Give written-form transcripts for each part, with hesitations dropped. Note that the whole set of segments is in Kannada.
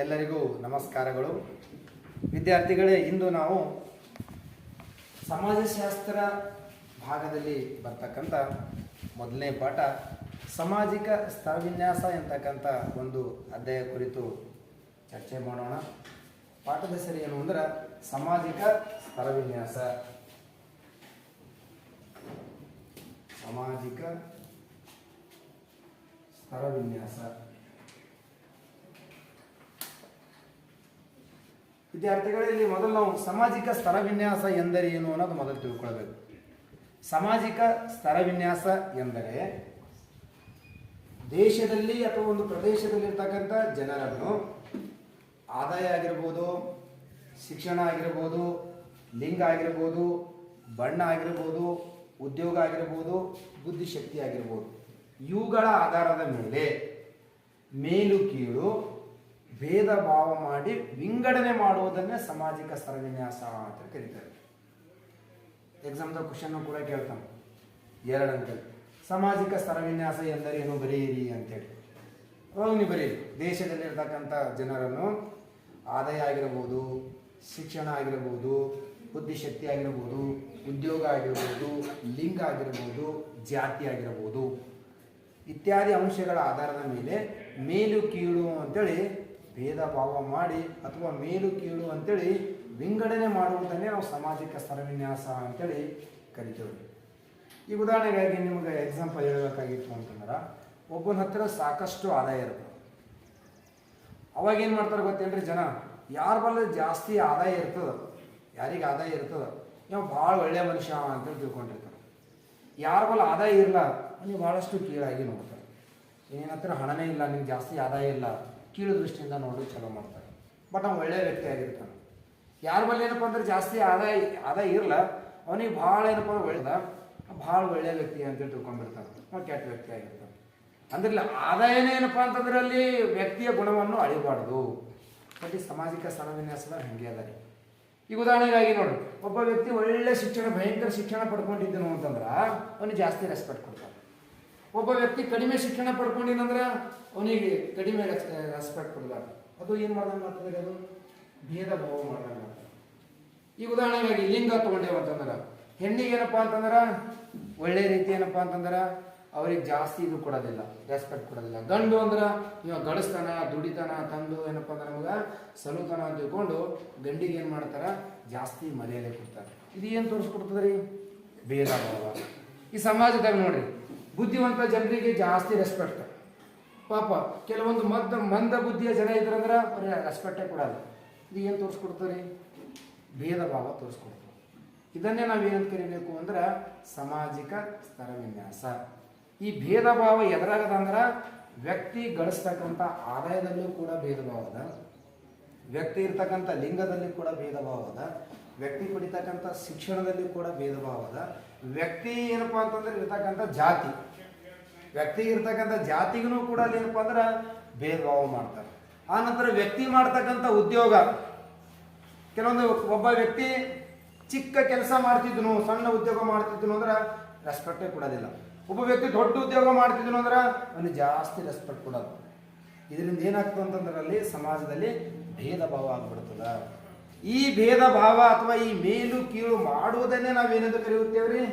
ಎಲ್ಲರಿಗೂ ನಮಸ್ಕಾರಗಳು. ವಿದ್ಯಾರ್ಥಿಗಳೇ, ಇಂದು ನಾವು ಸಮಾಜಶಾಸ್ತ್ರ ಭಾಗದಲ್ಲಿ ಬರ್ತಕ್ಕಂಥ ಮೊದಲನೇ ಪಾಠ ಸಾಮಾಜಿಕ ಸ್ತರವಿನ್ಯಾಸ ಎಂತಕ್ಕಂಥ ಒಂದು ಅಧ್ಯಾಯ ಕುರಿತು ಚರ್ಚೆ ಮಾಡೋಣ. ಪಾಠದ ಹೆಸರು ಏನು ಅಂದ್ರೆ ಸಾಮಾಜಿಕ ಸ್ತರವಿನ್ಯಾಸ. ಸಾಮಾಜಿಕ ಸ್ತರವಿನ್ಯಾಸ. ವಿದ್ಯಾರ್ಥಿಗಳಲ್ಲಿ ಮೊದಲು ನಾವು ಸಾಮಾಜಿಕ ಸ್ತರವಿನ್ಯಾಸ ಎಂದರೆ ಏನು ಅನ್ನೋದು ಮೊದಲು ತಿಳ್ಕೊಳ್ಬೇಕು. ಸಾಮಾಜಿಕ ಸ್ತರವಿನ್ಯಾಸ ಎಂದರೆ ದೇಶದಲ್ಲಿ ಅಥವಾ ಒಂದು ಪ್ರದೇಶದಲ್ಲಿರ್ತಕ್ಕಂಥ ಜನರನ್ನು ಆದಾಯ ಆಗಿರ್ಬೋದು, ಶಿಕ್ಷಣ ಆಗಿರ್ಬೋದು, ಲಿಂಗ ಆಗಿರ್ಬೋದು, ಬಣ್ಣ ಆಗಿರ್ಬೋದು, ಉದ್ಯೋಗ ಆಗಿರ್ಬೋದು, ಬುದ್ಧಿಶಕ್ತಿ ಆಗಿರ್ಬೋದು, ಇವುಗಳ ಆಧಾರದ ಮೇಲೆ ಮೇಲು ಕೀಳು ಭೇದ ಭಾವ ಮಾಡಿ ವಿಂಗಡಣೆ ಮಾಡುವುದನ್ನೇ ಸಾಮಾಜಿಕ ಸ್ತರವಿನ್ಯಾಸ ಅಂತ ಕರೀತಾರೆ. ಎಕ್ಸಾಮ್ದಾಗ ಕ್ವಶನ್ ಕೂಡ ಕೇಳ್ತಾನೆ 2 ಅಂಕದಲ್ಲಿ. ಸಾಮಾಜಿಕ ಸ್ತರವಿನ್ಯಾಸ ಎಂದರೇನು ಬರೆಯಿರಿ ಅಂತೇಳಿ. ಅವಾಗ ನೀವು ಬರೀರಿ. ದೇಶದಲ್ಲಿರ್ತಕ್ಕಂಥ ಜನರನ್ನು ಆದಾಯ ಆಗಿರ್ಬೋದು, ಶಿಕ್ಷಣ ಆಗಿರ್ಬೋದು, ಬುದ್ಧಿಶಕ್ತಿ ಆಗಿರ್ಬೋದು, ಉದ್ಯೋಗ ಆಗಿರ್ಬೋದು, ಲಿಂಗ ಆಗಿರ್ಬೋದು, ಜಾತಿ ಆಗಿರ್ಬೋದು ಇತ್ಯಾದಿ ಅಂಶಗಳ ಆಧಾರದ ಮೇಲೆ ಮೇಲು ಕೀಳು ಅಂತೇಳಿ ಭೇದ ಭಾವ ಮಾಡಿ ಅಥವಾ ಮೇಲು ಕೀಳು ಅಂತೇಳಿ ವಿಂಗಡಣೆ ಮಾಡುವುದನ್ನೇ ನಾವು ಸಾಮಾಜಿಕ ಸ್ತರವಿನ್ಯಾಸ ಅಂತೇಳಿ ಕರಿತೇವೆ. ಈ ಉದಾಹರಣೆಗಾಗಿ ನಿಮಗೆ ಎಕ್ಸಾಂಪಲ್ ಹೇಳಬೇಕಾಗಿತ್ತು ಅಂತಂದ್ರೆ, ಒಬ್ಬನ ಹತ್ತಿರ ಸಾಕಷ್ಟು ಆದಾಯ ಇರುತ್ತೆ. ಅವಾಗ ಏನು ಮಾಡ್ತಾರೆ ಗೊತ್ತೇನ್ರಿ, ಜನ ಯಾರ ಬಲ್ಲ ಜಾಸ್ತಿ ಆದಾಯ ಇರ್ತದೆ, ಯಾರಿಗೆ ಆದಾಯ ಇರ್ತದೆ ನೀವು ಭಾಳ ಒಳ್ಳೆಯ ಮನುಷ್ಯ ಅಂತೇಳಿ ತಿಳ್ಕೊಂಡಿರ್ತಾರೆ. ಯಾರ ಬಲ್ಲ ಆದಾಯ ಇರಲ್ಲ ನೀವು ಭಾಳಷ್ಟು ಕೀಳಾಗಿ ನೋಡ್ತಾರೆ. ನಿನ್ನ ಹತ್ರ ಹಣನೇ ಇಲ್ಲ, ನಿಮ್ಗೆ ಜಾಸ್ತಿ ಆದಾಯ ಇಲ್ಲ, ಕೀಳು ದೃಷ್ಟಿಯಿಂದ ನೋಡಿ ಚಲೋ ಮಾಡ್ತಾರೆ. ಬಟ್ ಅವ್ನು ಒಳ್ಳೆಯ ವ್ಯಕ್ತಿ ಆಗಿರ್ತಾನೆ. ಯಾರ ಬಲ್ಲ ಏನಪ್ಪ ಅಂದ್ರೆ ಜಾಸ್ತಿ ಆದಾಯ ಇರಲ್ಲ, ಅವನಿಗೆ ಭಾಳ ಏನಪ್ಪ ಅಂದ್ರೆ ಒಳ್ಳೆದ ಭಾಳ ಒಳ್ಳೆಯ ವ್ಯಕ್ತಿ ಅಂತೇಳಿ ತಿಳ್ಕೊಂಡ್ಬಿಡ್ತಾನೆ. ಅವ್ನು ಕೆಟ್ಟ ವ್ಯಕ್ತಿ ಆಗಿರ್ತಾನೆ. ಅಂದ್ರೆ ಆದಾಯನೇ ಏನಪ್ಪ ಅಂತಂದ್ರೆ ಅಲ್ಲಿ ವ್ಯಕ್ತಿಯ ಗುಣವನ್ನು ಅಳಿಬಾರ್ದು. ಬಟ್ ಈ ಸಾಮಾಜಿಕ ಸ್ತರವಿನ್ಯಾಸದ ಹಾಗೆ ಅದ ರೀ. ಈಗ ಉದಾಹರಣೆಗಾಗಿ ನೋಡ್ರಿ, ಒಬ್ಬ ವ್ಯಕ್ತಿ ಒಳ್ಳೆ ಶಿಕ್ಷಣ, ಭಯಂಕರ ಶಿಕ್ಷಣ ಪಡ್ಕೊಂಡಿದ್ದನು ಅಂತಂದ್ರೆ ಅವನಿಗೆ ಜಾಸ್ತಿ ರೆಸ್ಪೆಕ್ಟ್ ಕೊಡ್ತಾನೆ. ಒಬ್ಬ ವ್ಯಕ್ತಿ ಕಡಿಮೆ ಶಿಕ್ಷಣ ಪಡ್ಕೊಂಡಿನಂದ್ರೆ ಅವನಿಗೆ ಕಡಿಮೆ ರೆಸ್ಪೆಕ್ಟ್ ಕೊಡಬಾರ್ದು. ಅದು ಏನು ಮಾಡ್ದಂಗೆ ಆಗ್ತದೆ, ಅದು ಭೇದ ಭಾವ ಮಾಡ್ದಂಗೆ ಆಗ್ತದೆ. ಈಗ ಉದಾಹರಣೆಗಾಗಿ ಲಿಂಗ ತೊಗೊಂಡೇವು ಅಂತಂದ್ರೆ, ಹೆಣ್ಣಿಗೆ ಏನಪ್ಪ ಅಂತಂದ್ರೆ ಒಳ್ಳೆ ರೀತಿ ಏನಪ್ಪ ಅಂತಂದ್ರೆ ಅವ್ರಿಗೆ ಜಾಸ್ತಿ ಇದು ಕೊಡೋದಿಲ್ಲ, ರೆಸ್ಪೆಕ್ಟ್ ಕೊಡೋದಿಲ್ಲ. ಗಂಡು ಅಂದ್ರೆ ಇವಾಗ ಗಳಿಸ್ತಾನ, ದುಡಿತಾನ, ತಂದು ಏನಪ್ಪ ಅಂದ್ರೆ ನಮ್ಗೆ ಸಲುತಾನ ಅಂತ ತಿಳ್ಕೊಂಡು ಗಂಡಿಗೆ ಏನು ಮಾಡ್ತಾರ, ಜಾಸ್ತಿ ಮರ್ಯಾದೆ ಕೊಡ್ತಾರೆ. ಇದು ಏನು ತೋರಿಸ್ಕೊಡ್ತದೆ ರೀ, ಭೇದ ಭಾವ. ಈ ಸಮಾಜದಾಗ ನೋಡ್ರಿ, ಬುದ್ಧಿವಂತ ಜನರಿಗೆ ಜಾಸ್ತಿ ರೆಸ್ಪೆಕ್ಟ್. ಪಾಪ ಕೆಲವೊಂದು ಮಂದ ಬುದ್ಧಿಯ ಜನ ಇದ್ರಂದ್ರೆ ಅವ್ರಿಗೆ ರೆಸ್ಪೆಕ್ಟೇ ಕೊಡಲ್ಲ. ಇದು ಏನು ತೋರಿಸ್ಕೊಡ್ತಾರೆ, ಭೇದ ಭಾವ ತೋರಿಸ್ಕೊಡ್ತಾರೆ. ಇದನ್ನೇ ನಾವೇನಂತ ಕರಿಬೇಕು ಅಂದ್ರೆ ಸಾಮಾಜಿಕ ಸ್ತರವಿನ್ಯಾಸ. ಈ ಭೇದ ಭಾವ ಎದುರಾಗದ ಅಂದ್ರೆ ವ್ಯಕ್ತಿ ಗಳಿಸ್ತಕ್ಕಂಥ ಆದಾಯದಲ್ಲೂ ಕೂಡ ಭೇದ ಭಾವ ಅದ, ವ್ಯಕ್ತಿ ಇರ್ತಕ್ಕಂಥ ಲಿಂಗದಲ್ಲಿ ಕೂಡ ಭೇದ ಭಾವ ಅದ, ವ್ಯಕ್ತಿ ಪಡಿತಕ್ಕಂಥ ಶಿಕ್ಷಣದಲ್ಲಿ ಕೂಡ ಭೇದ ಭಾವ ಅದ, ವ್ಯಕ್ತಿ ಏನಪ್ಪಾ ಅಂತಂದ್ರೆ ಇರ್ತಕ್ಕಂಥ ಜಾತಿ, ವ್ಯಕ್ತಿ ಇರ್ತಕ್ಕಂಥ ಜಾತಿಗೂ ಕೂಡ ಅಲ್ಲಿ ಏನಪ್ಪಾ ಅಂದ್ರೆ ಭೇದ ಭಾವ ಮಾಡ್ತಾರೆ. ಆ ನಂತರ ವ್ಯಕ್ತಿ ಮಾಡ್ತಕ್ಕಂಥ ಉದ್ಯೋಗ, ಕೆಲವೊಂದು ಒಬ್ಬ ವ್ಯಕ್ತಿ ಚಿಕ್ಕ ಕೆಲಸ ಮಾಡ್ತಿದ್ನು, ಸಣ್ಣ ಉದ್ಯೋಗ ಮಾಡ್ತಿದ್ನು ಅಂದ್ರೆ ರೆಸ್ಪೆಕ್ಟೇ ಕೊಡೋದಿಲ್ಲ. ಒಬ್ಬ ವ್ಯಕ್ತಿ ದೊಡ್ಡ ಉದ್ಯೋಗ ಮಾಡ್ತಿದ್ನು ಅಂದ್ರೆ ಅವನಿಗೆ ಜಾಸ್ತಿ ರೆಸ್ಪೆಕ್ಟ್ ಕೊಡೋದು. ಇದರಿಂದ ಏನಾಗ್ತದೆ ಅಂತಂದ್ರೆ ಅಲ್ಲಿ ಸಮಾಜದಲ್ಲಿ ಭೇದ ಭಾವ ಆಗ್ಬಿಡ್ತದ. ಈ ಭೇದ ಭಾವ ಅಥವಾ ಈ ಮೇಲು ಕೀಳು ಮಾಡುವುದನ್ನೇ ನಾವೇನೆಂದು ಕರೆಯುತ್ತೇವ್ರಿ,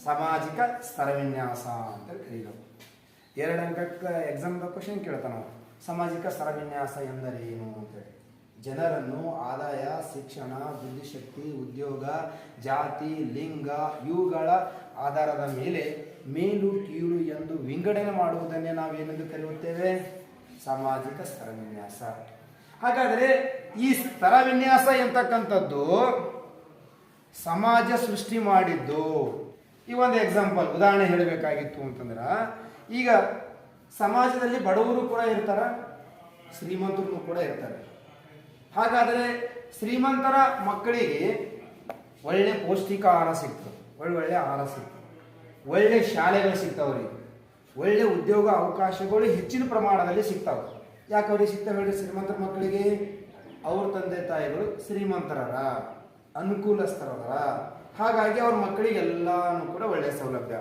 ಸಾಮಾಜಿಕ ಸ್ತರವಿನ್ಯಾಸ ಅಂತ ಕರೀಬೇಕು. 2 ಅಂಕಕ್ಕೆ ಎಕ್ಸಾಮ್ದಾಗ ಕ್ವಶನ್ ಕೇಳ್ತಾನ, ಸಾಮಾಜಿಕ ಸ್ತರವಿನ್ಯಾಸ ಎಂದರೆ ಏನು ಅಂತೇಳಿ. ಜನರನ್ನು ಆದಾಯ, ಶಿಕ್ಷಣ, ಬುದ್ಧಿಶಕ್ತಿ, ಉದ್ಯೋಗ, ಜಾತಿ, ಲಿಂಗ ಇವುಗಳ ಆಧಾರದ ಮೇಲೆ ಮೇಲು ಕೀಳು ಎಂದು ವಿಂಗಡಣೆ ಮಾಡುವುದನ್ನೇ ನಾವೇನೆಂದು ಕರೆಯುತ್ತೇವೆ, ಸಾಮಾಜಿಕ ಸ್ತರವಿನ್ಯಾಸ. ಹಾಗಾದರೆ ಈ ಸ್ತರವಿನ್ಯಾಸ ಎಂತಕ್ಕಂಥದ್ದು ಸಮಾಜ ಸೃಷ್ಟಿ ಮಾಡಿದ್ದು. ಈ ಒಂದು ಎಕ್ಸಾಂಪಲ್ ಉದಾಹರಣೆ ಹೇಳಬೇಕಾಗಿತ್ತು ಅಂತಂದ್ರೆ, ಈಗ ಸಮಾಜದಲ್ಲಿ ಬಡವರು ಕೂಡ ಇರ್ತಾರ, ಶ್ರೀಮಂತರು ಕೂಡ ಇರ್ತಾರೆ. ಹಾಗಾದರೆ ಶ್ರೀಮಂತರ ಮಕ್ಕಳಿಗೆ ಒಳ್ಳೆ ಪೌಷ್ಟಿಕ ಆಹಾರ ಸಿಗ್ತದೆ, ಒಳ್ಳೆ ಆಹಾರ ಸಿಗ್ತದೆ, ಒಳ್ಳೆ ಶಾಲೆಗಳು ಸಿಗ್ತಾವ್ರಿ, ಒಳ್ಳೆ ಉದ್ಯೋಗ ಅವಕಾಶಗಳು ಹೆಚ್ಚಿನ ಪ್ರಮಾಣದಲ್ಲಿ ಸಿಗ್ತಾವೆ. ಯಾಕೆ ಅವ್ರಿಗೆ ಸಿಗ್ತಾವೆ ಹೇಳಿ? ಶ್ರೀಮಂತರ ಮಕ್ಕಳಿಗೆ ಅವ್ರ ತಂದೆ ತಾಯಿಗಳು ಶ್ರೀಮಂತರರ, ಅನುಕೂಲಸ್ಥರರ. ಹಾಗಾಗಿ ಅವ್ರ ಮಕ್ಕಳಿಗೆ ಎಲ್ಲಾನು ಕೂಡ ಒಳ್ಳೆಯ ಸೌಲಭ್ಯ,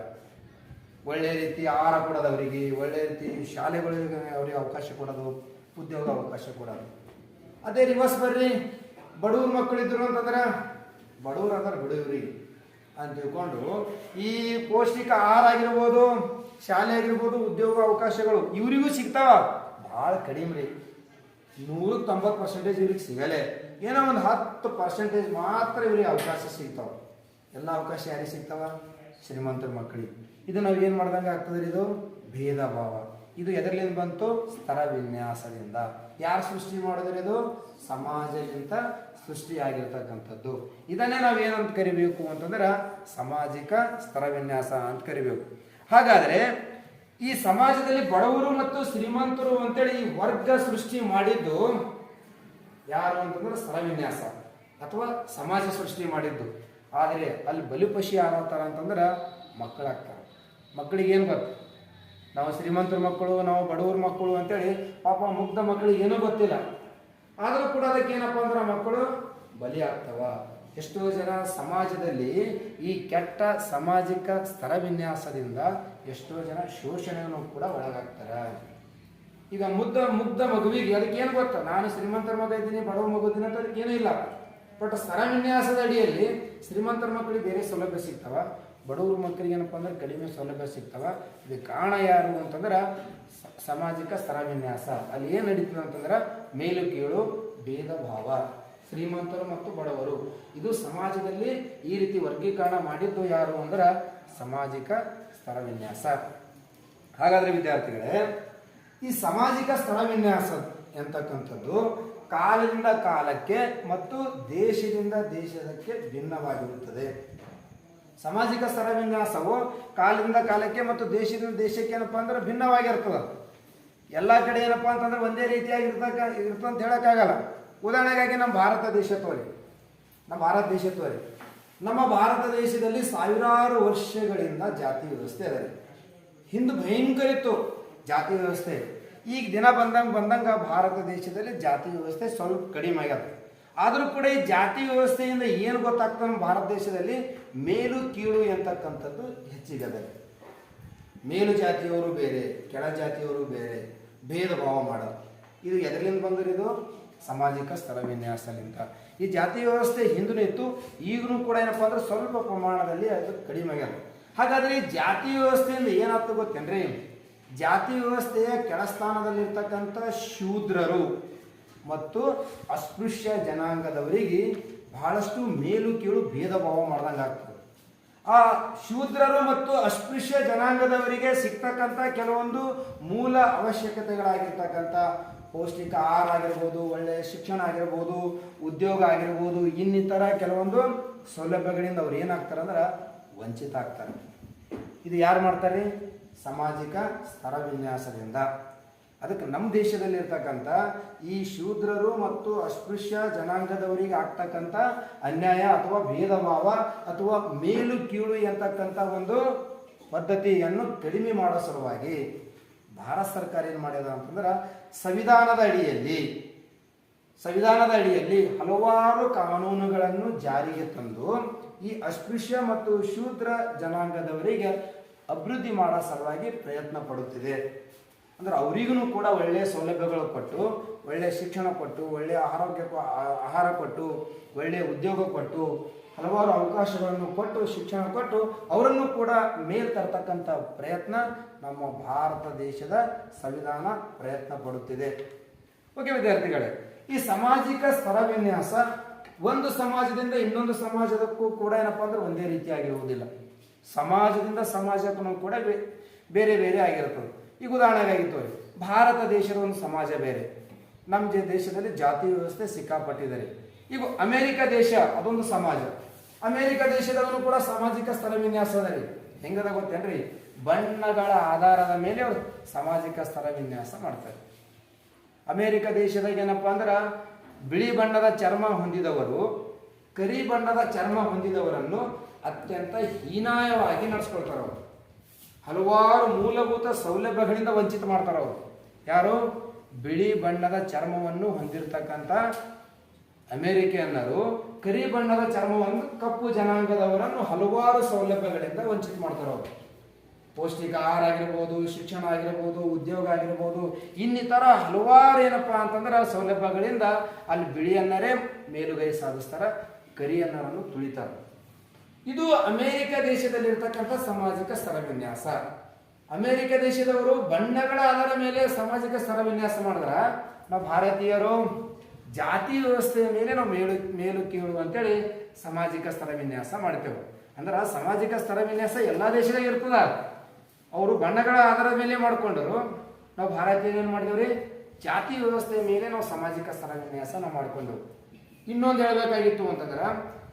ಒಳ್ಳೆ ರೀತಿ ಆಹಾರ ಕೊಡೋದು, ಅವರಿಗೆ ಒಳ್ಳೆ ರೀತಿ ಶಾಲೆಗಳಿಗೆ ಅವರಿಗೆ ಅವಕಾಶ ಕೊಡೋದು, ಉದ್ಯೋಗ ಅವಕಾಶ ಕೊಡೋದು. ಅದೇ ರಿವರ್ಸ್ ಬರ್ರಿ, ಬಡವ್ರ ಮಕ್ಕಳಿದ್ರು ಅಂತಂದ್ರೆ ಬಡವ್ರು ಅಂದ್ರೆ ಬಿಡವ್ರಿ ಅಂತ ತಿಳ್ಕೊಂಡು ಈ ಪೌಷ್ಟಿಕ ಆಹಾರ ಆಗಿರ್ಬೋದು, ಶಾಲೆ ಆಗಿರ್ಬೋದು, ಉದ್ಯೋಗ ಅವಕಾಶಗಳು ಇವರಿಗೂ ಸಿಗ್ತಾವ ಭಾಳ ಕಡಿಮೆ ರೀ. 190% ಇವ್ರಿಗೆ ಸಿಗಲೆ, ಏನೋ ಒಂದು 10% ಮಾತ್ರ ಇವ್ರಿಗೆ ಅವಕಾಶ ಸಿಗ್ತಾವ. ಎಲ್ಲ ಅವಕಾಶ ಯಾರಿಗೆ ಸಿಗ್ತಾವ? ಶ್ರೀಮಂತರ ಮಕ್ಕಳಿಗೆ. ಇದು ನಾವು ಏನು ಮಾಡ್ದಂಗೆ ಆಗ್ತದೆ ರೀ, ಇದು ಭೇದ ಭಾವ. ಇದು ಎದರ್ಲಿಂದ ಬಂತು? ಸ್ತರ ವಿನ್ಯಾಸದಿಂದ. ಯಾರು ಸೃಷ್ಟಿ ಮಾಡಿದ್ರೆ? ಇದು ಸಮಾಜದಿಂದ ಸೃಷ್ಟಿಯಾಗಿರ್ತಕ್ಕಂಥದ್ದು. ಇದನ್ನೇ ನಾವು ಏನಂತ ಕರಿಬೇಕು ಅಂತಂದ್ರೆ ಸಾಮಾಜಿಕ ಸ್ತರ ವಿನ್ಯಾಸ ಅಂತ ಕರಿಬೇಕು. ಹಾಗಾದ್ರೆ ಈ ಸಮಾಜದಲ್ಲಿ ಬಡವರು ಮತ್ತು ಶ್ರೀಮಂತರು ಅಂತೇಳಿ ಈ ವರ್ಗ ಸೃಷ್ಟಿ ಮಾಡಿದ್ದು ಯಾರು ಅಂತಂದ್ರೆ ಸ್ತರ ವಿನ್ಯಾಸ ಅಥವಾ ಸಮಾಜ ಸೃಷ್ಟಿ ಮಾಡಿದ್ದು. ಆದರೆ ಅಲ್ಲಿ ಬಲಿಪಶಿ ಯಾರಾಗ್ತಾರ ಅಂತಂದ್ರೆ ಮಕ್ಕಳಾಗ್ತಾರೆ. ಮಕ್ಕಳಿಗೆ ಏನು ಗೊತ್ತು? ನಾವು ಶ್ರೀಮಂತರ ಮಕ್ಕಳು, ನಾವು ಬಡವ್ರ ಮಕ್ಕಳು ಅಂತೇಳಿ ಪಾಪ ಮುಗ್ಧ ಮಕ್ಕಳಿಗೆ ಏನೂ ಗೊತ್ತಿಲ್ಲ. ಆದರೂ ಕೂಡ ಅದಕ್ಕೆ ಏನಪ್ಪ ಅಂದ್ರೆ ಮಕ್ಕಳು ಬಲಿ ಆಗ್ತವ. ಎಷ್ಟೋ ಜನ ಸಮಾಜದಲ್ಲಿ ಈ ಕೆಟ್ಟ ಸಾಮಾಜಿಕ ಸ್ತರ ವಿನ್ಯಾಸದಿಂದ ಎಷ್ಟೋ ಜನ ಶೋಷಣೆಯನ್ನು ಕೂಡ ಒಳಗಾಗ್ತಾರೆ. ಈಗ ಮುಗ್ಧ ಮಗುವಿಗೆ ಅದಕ್ಕೆ ಏನು ಗೊತ್ತ? ನಾನು ಶ್ರೀಮಂತರ ಮಗ ಇದ್ದೀನಿ, ಬಡವ ಮಗು ಇದ್ದೀನಿ ಅಂತ ಅದಕ್ಕೆ ಏನೂ ಇಲ್ಲ. ಬಟ್ ಸ್ತರ ವಿನ್ಯಾಸದ ಅಡಿಯಲ್ಲಿ ಶ್ರೀಮಂತರ ಮಕ್ಕಳಿಗೆ ಬೇರೆ ಸೌಲಭ್ಯ ಸಿಗ್ತಾವ, ಬಡವ್ರ ಮಕ್ಕಳಿಗೆ ಏನಪ್ಪ ಅಂದ್ರೆ ಕಡಿಮೆ ಸೌಲಭ್ಯ ಸಿಗ್ತಾವ. ಇದಕ್ಕೆ ಕಾರಣ ಯಾರು ಅಂತಂದ್ರೆ ಸಾಮಾಜಿಕ ಸ್ತರ ವಿನ್ಯಾಸ. ಅಲ್ಲಿ ಏನು ನಡೀತದೆ ಅಂತಂದ್ರೆ ಮೇಲು ಕೀಳು ಭೇದ ಭಾವ, ಶ್ರೀಮಂತರು ಮತ್ತು ಬಡವರು. ಇದು ಸಮಾಜದಲ್ಲಿ ಈ ರೀತಿ ವರ್ಗೀಕರಣ ಮಾಡಿದ್ದು ಯಾರು ಅಂದ್ರೆ ಸಾಮಾಜಿಕ ಸ್ತರ ವಿನ್ಯಾಸ. ಹಾಗಾದ್ರೆ ವಿದ್ಯಾರ್ಥಿಗಳೇ, ಈ ಸಾಮಾಜಿಕ ಸ್ತರ ವಿನ್ಯಾಸ ಎಂತಕ್ಕಂಥದ್ದು ಕಾಲದಿಂದ ಕಾಲಕ್ಕೆ ಮತ್ತು ದೇಶದಿಂದ ದೇಶಕ್ಕೆ ಭಿನ್ನವಾಗಿರುತ್ತದೆ. ಸಾಮಾಜಿಕ ಸ್ತರ ವಿನ್ಯಾಸವು ಕಾಲದಿಂದ ಕಾಲಕ್ಕೆ ಮತ್ತು ದೇಶದಿಂದ ದೇಶಕ್ಕೆ ಏನಪ್ಪಾ ಅಂದ್ರೆ ಭಿನ್ನವಾಗಿರ್ತದೆ. ಎಲ್ಲ ಕಡೆ ಏನಪ್ಪಾ ಅಂತಂದ್ರೆ ಒಂದೇ ರೀತಿಯಾಗಿ ಇರ್ತಂತ ಹೇಳಕ್ಕಾಗಲ್ಲ. ಉದಾಹರಣೆಗಾಗಿ ನಮ್ಮ ಭಾರತ ದೇಶ ತೋರಿ. ನಮ್ಮ ಭಾರತ ದೇಶದಲ್ಲಿ ಸಾವಿರಾರು ವರ್ಷಗಳಿಂದ ಜಾತಿ ವ್ಯವಸ್ಥೆ ಅದ. ಹಿಂದೆ ಭಯಂಕರ ಇತ್ತು ಜಾತಿ ವ್ಯವಸ್ಥೆ. ಈಗ ದಿನ ಬಂದಂಗ ಭಾರತ ದೇಶದಲ್ಲಿ ಜಾತಿ ವ್ಯವಸ್ಥೆ ಸ್ವಲ್ಪ ಕಡಿಮೆ ಆಗ್ಯದ. ಆದರೂ ಕೂಡ ಈ ಜಾತಿ ವ್ಯವಸ್ಥೆಯಿಂದ ಏನು ಗೊತ್ತಾಗ್ತದೆ? ನಮ್ಮ ಭಾರತ ದೇಶದಲ್ಲಿ ಮೇಲು ಕೀಳು ಎಂತಕ್ಕಂಥದ್ದು ಹೆಚ್ಚಿಗದ. ಮೇಲು ಜಾತಿಯವರು ಬೇರೆ, ಕೆಳ ಜಾತಿಯವರು ಬೇರೆ, ಭೇದ ಭಾವ ಮಾಡೋದು. ಇದು ಎದರಿಂದ ಬಂದ್ರೆ? ಇದು ಸಾಮಾಜಿಕ ಸ್ತರ ವಿನ್ಯಾಸದಿಂದ. ಈ ಜಾತಿ ವ್ಯವಸ್ಥೆ ಹಿಂದೂ ಇತ್ತು, ಈಗಲೂ ಕೂಡ ಏನಪ್ಪಾ ಅಂದ್ರೆ ಸ್ವಲ್ಪ ಪ್ರಮಾಣದಲ್ಲಿ ಅದು ಕಡಿಮೆ ಆಗ್ಯದ. ಹಾಗಾದ್ರೆ ಈ ಜಾತಿ ವ್ಯವಸ್ಥೆಯಿಂದ ಏನಾಗ್ತದೆ ಗೊತ್ತೇನ್ರಿ? ಜಾತಿ ವ್ಯವಸ್ಥೆಯ ಕೆಳಸ್ಥಾನದಲ್ಲಿರ್ತಕ್ಕಂಥ ಶೂದ್ರರು ಮತ್ತು ಅಸ್ಪೃಶ್ಯ ಜನಾಂಗದವರಿಗೆ ಬಹಳಷ್ಟು ಮೇಲು ಕೀಳು ಭೇದ ಭಾವ ಮಾಡ್ದಂಗೆ ಆಗ್ತದೆ. ಆ ಶೂದ್ರರು ಮತ್ತು ಅಸ್ಪೃಶ್ಯ ಜನಾಂಗದವರಿಗೆ ಸಿಗ್ತಕ್ಕಂಥ ಕೆಲವೊಂದು ಮೂಲ ಅವಶ್ಯಕತೆಗಳಾಗಿರ್ತಕ್ಕಂಥ ಪೌಷ್ಟಿಕ ಆಹಾರ ಆಗಿರ್ಬೋದು, ಒಳ್ಳೆಯ ಶಿಕ್ಷಣ ಆಗಿರ್ಬೋದು, ಉದ್ಯೋಗ ಆಗಿರ್ಬೋದು, ಇನ್ನಿತರ ಕೆಲವೊಂದು ಸೌಲಭ್ಯಗಳಿಂದ ಅವ್ರು ಏನಾಗ್ತಾರೆ ಅಂದ್ರೆ ವಂಚಿತ ಆಗ್ತಾರೆ. ಇದು ಯಾರು ಮಾಡ್ತಾರೆ? ಸಾಮಾಜಿಕ ಸ್ತರ ವಿನ್ಯಾಸದಿಂದ. ಅದಕ್ಕೆ ನಮ್ಮ ದೇಶದಲ್ಲಿರ್ತಕ್ಕಂಥ ಈ ಶೂದ್ರರು ಮತ್ತು ಅಸ್ಪೃಶ್ಯ ಜನಾಂಗದವರಿಗೆ ಆಗ್ತಕ್ಕಂಥ ಅನ್ಯಾಯ ಅಥವಾ ಭೇದ ಭಾವ ಅಥವಾ ಮೇಲು ಕೀಳು ಎಂತಕ್ಕಂಥ ಒಂದು ಪದ್ಧತಿಯನ್ನು ಕಡಿಮೆ ಮಾಡೋ ಸಲುವಾಗಿ ಭಾರತ ಸರ್ಕಾರ ಏನು ಮಾಡ್ಯದ ಅಂತಂದ್ರೆ ಸಂವಿಧಾನದ ಅಡಿಯಲ್ಲಿ ಹಲವಾರು ಕಾನೂನುಗಳನ್ನು ಜಾರಿಗೆ ತಂದು ಈ ಅಸ್ಪೃಶ್ಯ ಮತ್ತು ಶೂದ್ರ ಜನಾಂಗದವರಿಗೆ ಅಭಿವೃದ್ಧಿ ಮಾಡೋ ಸಲುವಾಗಿ ಪ್ರಯತ್ನ ಪಡುತ್ತಿದೆ. ಅಂದ್ರೆ ಅವರಿಗೂ ಕೂಡ ಒಳ್ಳೆಯ ಸೌಲಭ್ಯಗಳು ಕೊಟ್ಟು, ಒಳ್ಳೆಯ ಶಿಕ್ಷಣ ಕೊಟ್ಟು, ಒಳ್ಳೆಯ ಆಹಾರ ಕೊಟ್ಟು, ಒಳ್ಳೆಯ ಉದ್ಯೋಗ ಕೊಟ್ಟು, ಹಲವಾರು ಅವಕಾಶಗಳನ್ನು ಕೊಟ್ಟು, ಶಿಕ್ಷಣ ಕೊಟ್ಟು ಅವರನ್ನು ಕೂಡ ಮೇಲ್ ತರ್ತಕ್ಕಂಥ ಪ್ರಯತ್ನ ನಮ್ಮ ಭಾರತ ದೇಶದ ಸಂವಿಧಾನ ಪ್ರಯತ್ನ ಪಡುತ್ತಿದೆ. ಓಕೆ ವಿದ್ಯಾರ್ಥಿಗಳೇ, ಈ ಸಾಮಾಜಿಕ ಸ್ತರ ವಿನ್ಯಾಸ ಒಂದು ಸಮಾಜದಿಂದ ಇನ್ನೊಂದು ಸಮಾಜದಕ್ಕೂ ಕೂಡ ಏನಪ್ಪಾ ಅಂದ್ರೆ ಒಂದೇ ರೀತಿಯಾಗಿರುವುದಿಲ್ಲ. ಸಮಾಜದಿಂದ ಸಮಾಜಕ್ಕೂ ಕೂಡ ಬೇರೆ ಬೇರೆ ಆಗಿರ್ತದೆ. ಈಗ ಉದಾಹರಣೆಗಾಗಿತ್ತು, ಭಾರತ ದೇಶದ ಒಂದು ಸಮಾಜ ಬೇರೆ, ನಮ್ಮ ದೇಶದಲ್ಲಿ ಜಾತಿ ವ್ಯವಸ್ಥೆ ಸಿಕ್ಕಾಪಟ್ಟಿದ್ದಾರೆ. ಈಗ ಅಮೆರಿಕ ದೇಶ ಅದೊಂದು ಸಮಾಜ. ಅಮೆರಿಕ ದೇಶದಲ್ಲೂ ಕೂಡ ಸಾಮಾಜಿಕ ಸ್ತರ ವಿನ್ಯಾಸ ಅದ ರೀ. ಹೆಂಗದ ಗೊತ್ತೇನ್ರಿ? ಬಣ್ಣಗಳ ಆಧಾರದ ಮೇಲೆ ಅವರು ಸಾಮಾಜಿಕ ಸ್ತರ ವಿನ್ಯಾಸ ಮಾಡ್ತಾರೆ. ಅಮೆರಿಕ ದೇಶದಾಗ ಏನಪ್ಪಾ ಅಂದ್ರೆ ಬಿಳಿ ಬಣ್ಣದ ಚರ್ಮ ಹೊಂದಿದವರು ಕರಿ ಬಣ್ಣದ ಚರ್ಮ ಹೊಂದಿದವರನ್ನು ಅತ್ಯಂತ ಹೀನಾಯವಾಗಿ ನಡೆಸ್ಕೊಳ್ತಾರೆ. ಅವರು ಹಲವಾರು ಮೂಲಭೂತ ಸೌಲಭ್ಯಗಳಿಂದ ವಂಚಿತ ಮಾಡ್ತಾರೆ. ಅವರು ಯಾರು? ಬಿಳಿ ಬಣ್ಣದ ಚರ್ಮವನ್ನು ಹೊಂದಿರತಕ್ಕಂಥ ಅಮೆರಿಕನ್ನರು ಕರಿ ಬಣ್ಣದ ಚರ್ಮವನ್ನು ಕಪ್ಪು ಜನಾಂಗದವರನ್ನು ಹಲವಾರು ಸೌಲಭ್ಯಗಳಿಂದ ವಂಚಿತ ಮಾಡ್ತಾರೆ. ಅವರು ಪೌಷ್ಟಿಕ ಆಹಾರ ಆಗಿರ್ಬೋದು, ಶಿಕ್ಷಣ ಆಗಿರ್ಬೋದು, ಉದ್ಯೋಗ ಆಗಿರ್ಬೋದು, ಇನ್ನಿತರ ಹಲವಾರು ಏನಪ್ಪಾ ಅಂತಂದ್ರೆ ಸೌಲಭ್ಯಗಳಿಂದ ಅಲ್ಲಿ ಬಿಳಿಯನ್ನರೇ ಮೇಲುಗೈ ಸಾಧಿಸ್ತಾರೆ, ಕರಿಯನ್ನರನ್ನು ತುಳಿತಾರೆ. ಇದು ಅಮೇರಿಕ ದೇಶದಲ್ಲಿರ್ತಕ್ಕಂಥ ಸಾಮಾಜಿಕ ಸ್ತರ ವಿನ್ಯಾಸ. ಅಮೇರಿಕ ದೇಶದವರು ಬಣ್ಣಗಳ ಆಧಾರದ ಮೇಲೆ ಸಾಮಾಜಿಕ ಸ್ತರ ವಿನ್ಯಾಸ ಮಾಡಿದ್ರ, ನಾವು ಭಾರತೀಯರು ಜಾತಿ ವ್ಯವಸ್ಥೆಯ ಮೇಲೆ ನಾವು ಮೇಲು ಕೀಳು ಅಂತೇಳಿ ಸಾಮಾಜಿಕ ಸ್ತರ ವಿನ್ಯಾಸ ಮಾಡ್ತೇವೆ. ಅಂದ್ರೆ ಸಾಮಾಜಿಕ ಸ್ತರ ವಿನ್ಯಾಸ ಎಲ್ಲ ದೇಶದಾಗ ಇರ್ತದ. ಅವರು ಬಣ್ಣಗಳ ಆಧಾರದ ಮೇಲೆ ಮಾಡ್ಕೊಂಡರು, ನಾವು ಭಾರತೀಯರು ಏನು ಮಾಡಿದೇವ್ರಿ, ಜಾತಿ ವ್ಯವಸ್ಥೆಯ ಮೇಲೆ ನಾವು ಸಾಮಾಜಿಕ ಸ್ತರ ವಿನ್ಯಾಸ ನಾವು ಮಾಡ್ಕೊಂಡೆವು. ಇನ್ನೊಂದು ಹೇಳಬೇಕಾಗಿತ್ತು ಅಂತಂದ್ರೆ,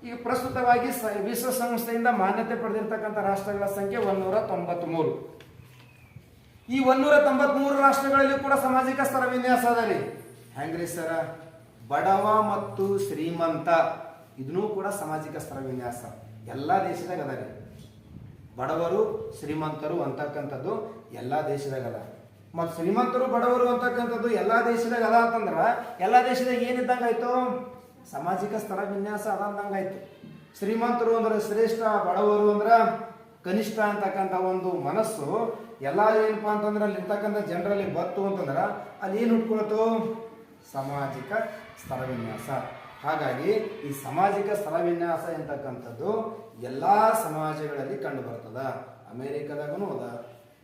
ಈಗ ಪ್ರಸ್ತುತವಾಗಿ ವಿಶ್ವಸಂಸ್ಥೆಯಿಂದ ಮಾನ್ಯತೆ ಪಡೆದಿರ್ತಕ್ಕಂಥ ರಾಷ್ಟ್ರಗಳ ಸಂಖ್ಯೆ 193. ಈ 193 ರಾಷ್ಟ್ರಗಳಲ್ಲಿ ಕೂಡ ಸಾಮಾಜಿಕ ಸ್ತರ ವಿನ್ಯಾಸ ಅದ ರೀ. ಹೆಂಗ್ರಿ ಸರ, ಬಡವ ಮತ್ತು ಶ್ರೀಮಂತ ಇದನ್ನೂ ಕೂಡ ಸಾಮಾಜಿಕ ಸ್ತರ ವಿನ್ಯಾಸ ಎಲ್ಲ ದೇಶದಾಗ ಅದ ರೀ. ಬಡವರು ಶ್ರೀಮಂತರು ಅಂತಕ್ಕಂಥದ್ದು ಎಲ್ಲ ದೇಶದಾಗ ಅದ. ಮತ್ತು ಶ್ರೀಮಂತರು ಬಡವರು ಅಂತಕ್ಕಂಥದ್ದು ಎಲ್ಲ ದೇಶದಾಗ ಅದ ಅಂತಂದ್ರೆ ಎಲ್ಲ ದೇಶದಾಗ ಏನಿದ್ದಂಗೆ ಆಯ್ತು, ಸಾಮಾಜಿಕ ಸ್ತರ ವಿನ್ಯಾಸ ಅದ ಅಂದಂಗೆ ಆಯ್ತು. ಶ್ರೀಮಂತರು ಅಂದ್ರೆ ಶ್ರೇಷ್ಠ, ಬಡವರು ಅಂದ್ರೆ ಕನಿಷ್ಠ ಅಂತಕ್ಕಂಥ ಒಂದು ಮನಸ್ಸು ಎಲ್ಲ ಏನಪ್ಪ ಅಂತಂದ್ರೆ ಅಲ್ಲಿ ಇರ್ತಕ್ಕಂಥ ಜನರಲ್ಲಿ ಬತ್ತು ಅಂತಂದ್ರೆ ಅಲ್ಲಿ ಏನು ಹುಟ್ಕೊಳ್ತು, ಸಾಮಾಜಿಕ ಸ್ತರ ವಿನ್ಯಾಸ. ಹಾಗಾಗಿ ಈ ಸಾಮಾಜಿಕ ಸ್ತರ ವಿನ್ಯಾಸ ಎಂತಕ್ಕಂಥದ್ದು ಎಲ್ಲ ಸಮಾಜಗಳಲ್ಲಿ ಕಂಡು ಬರ್ತದ. ಅಮೇರಿಕದಾಗೂ ಅದ,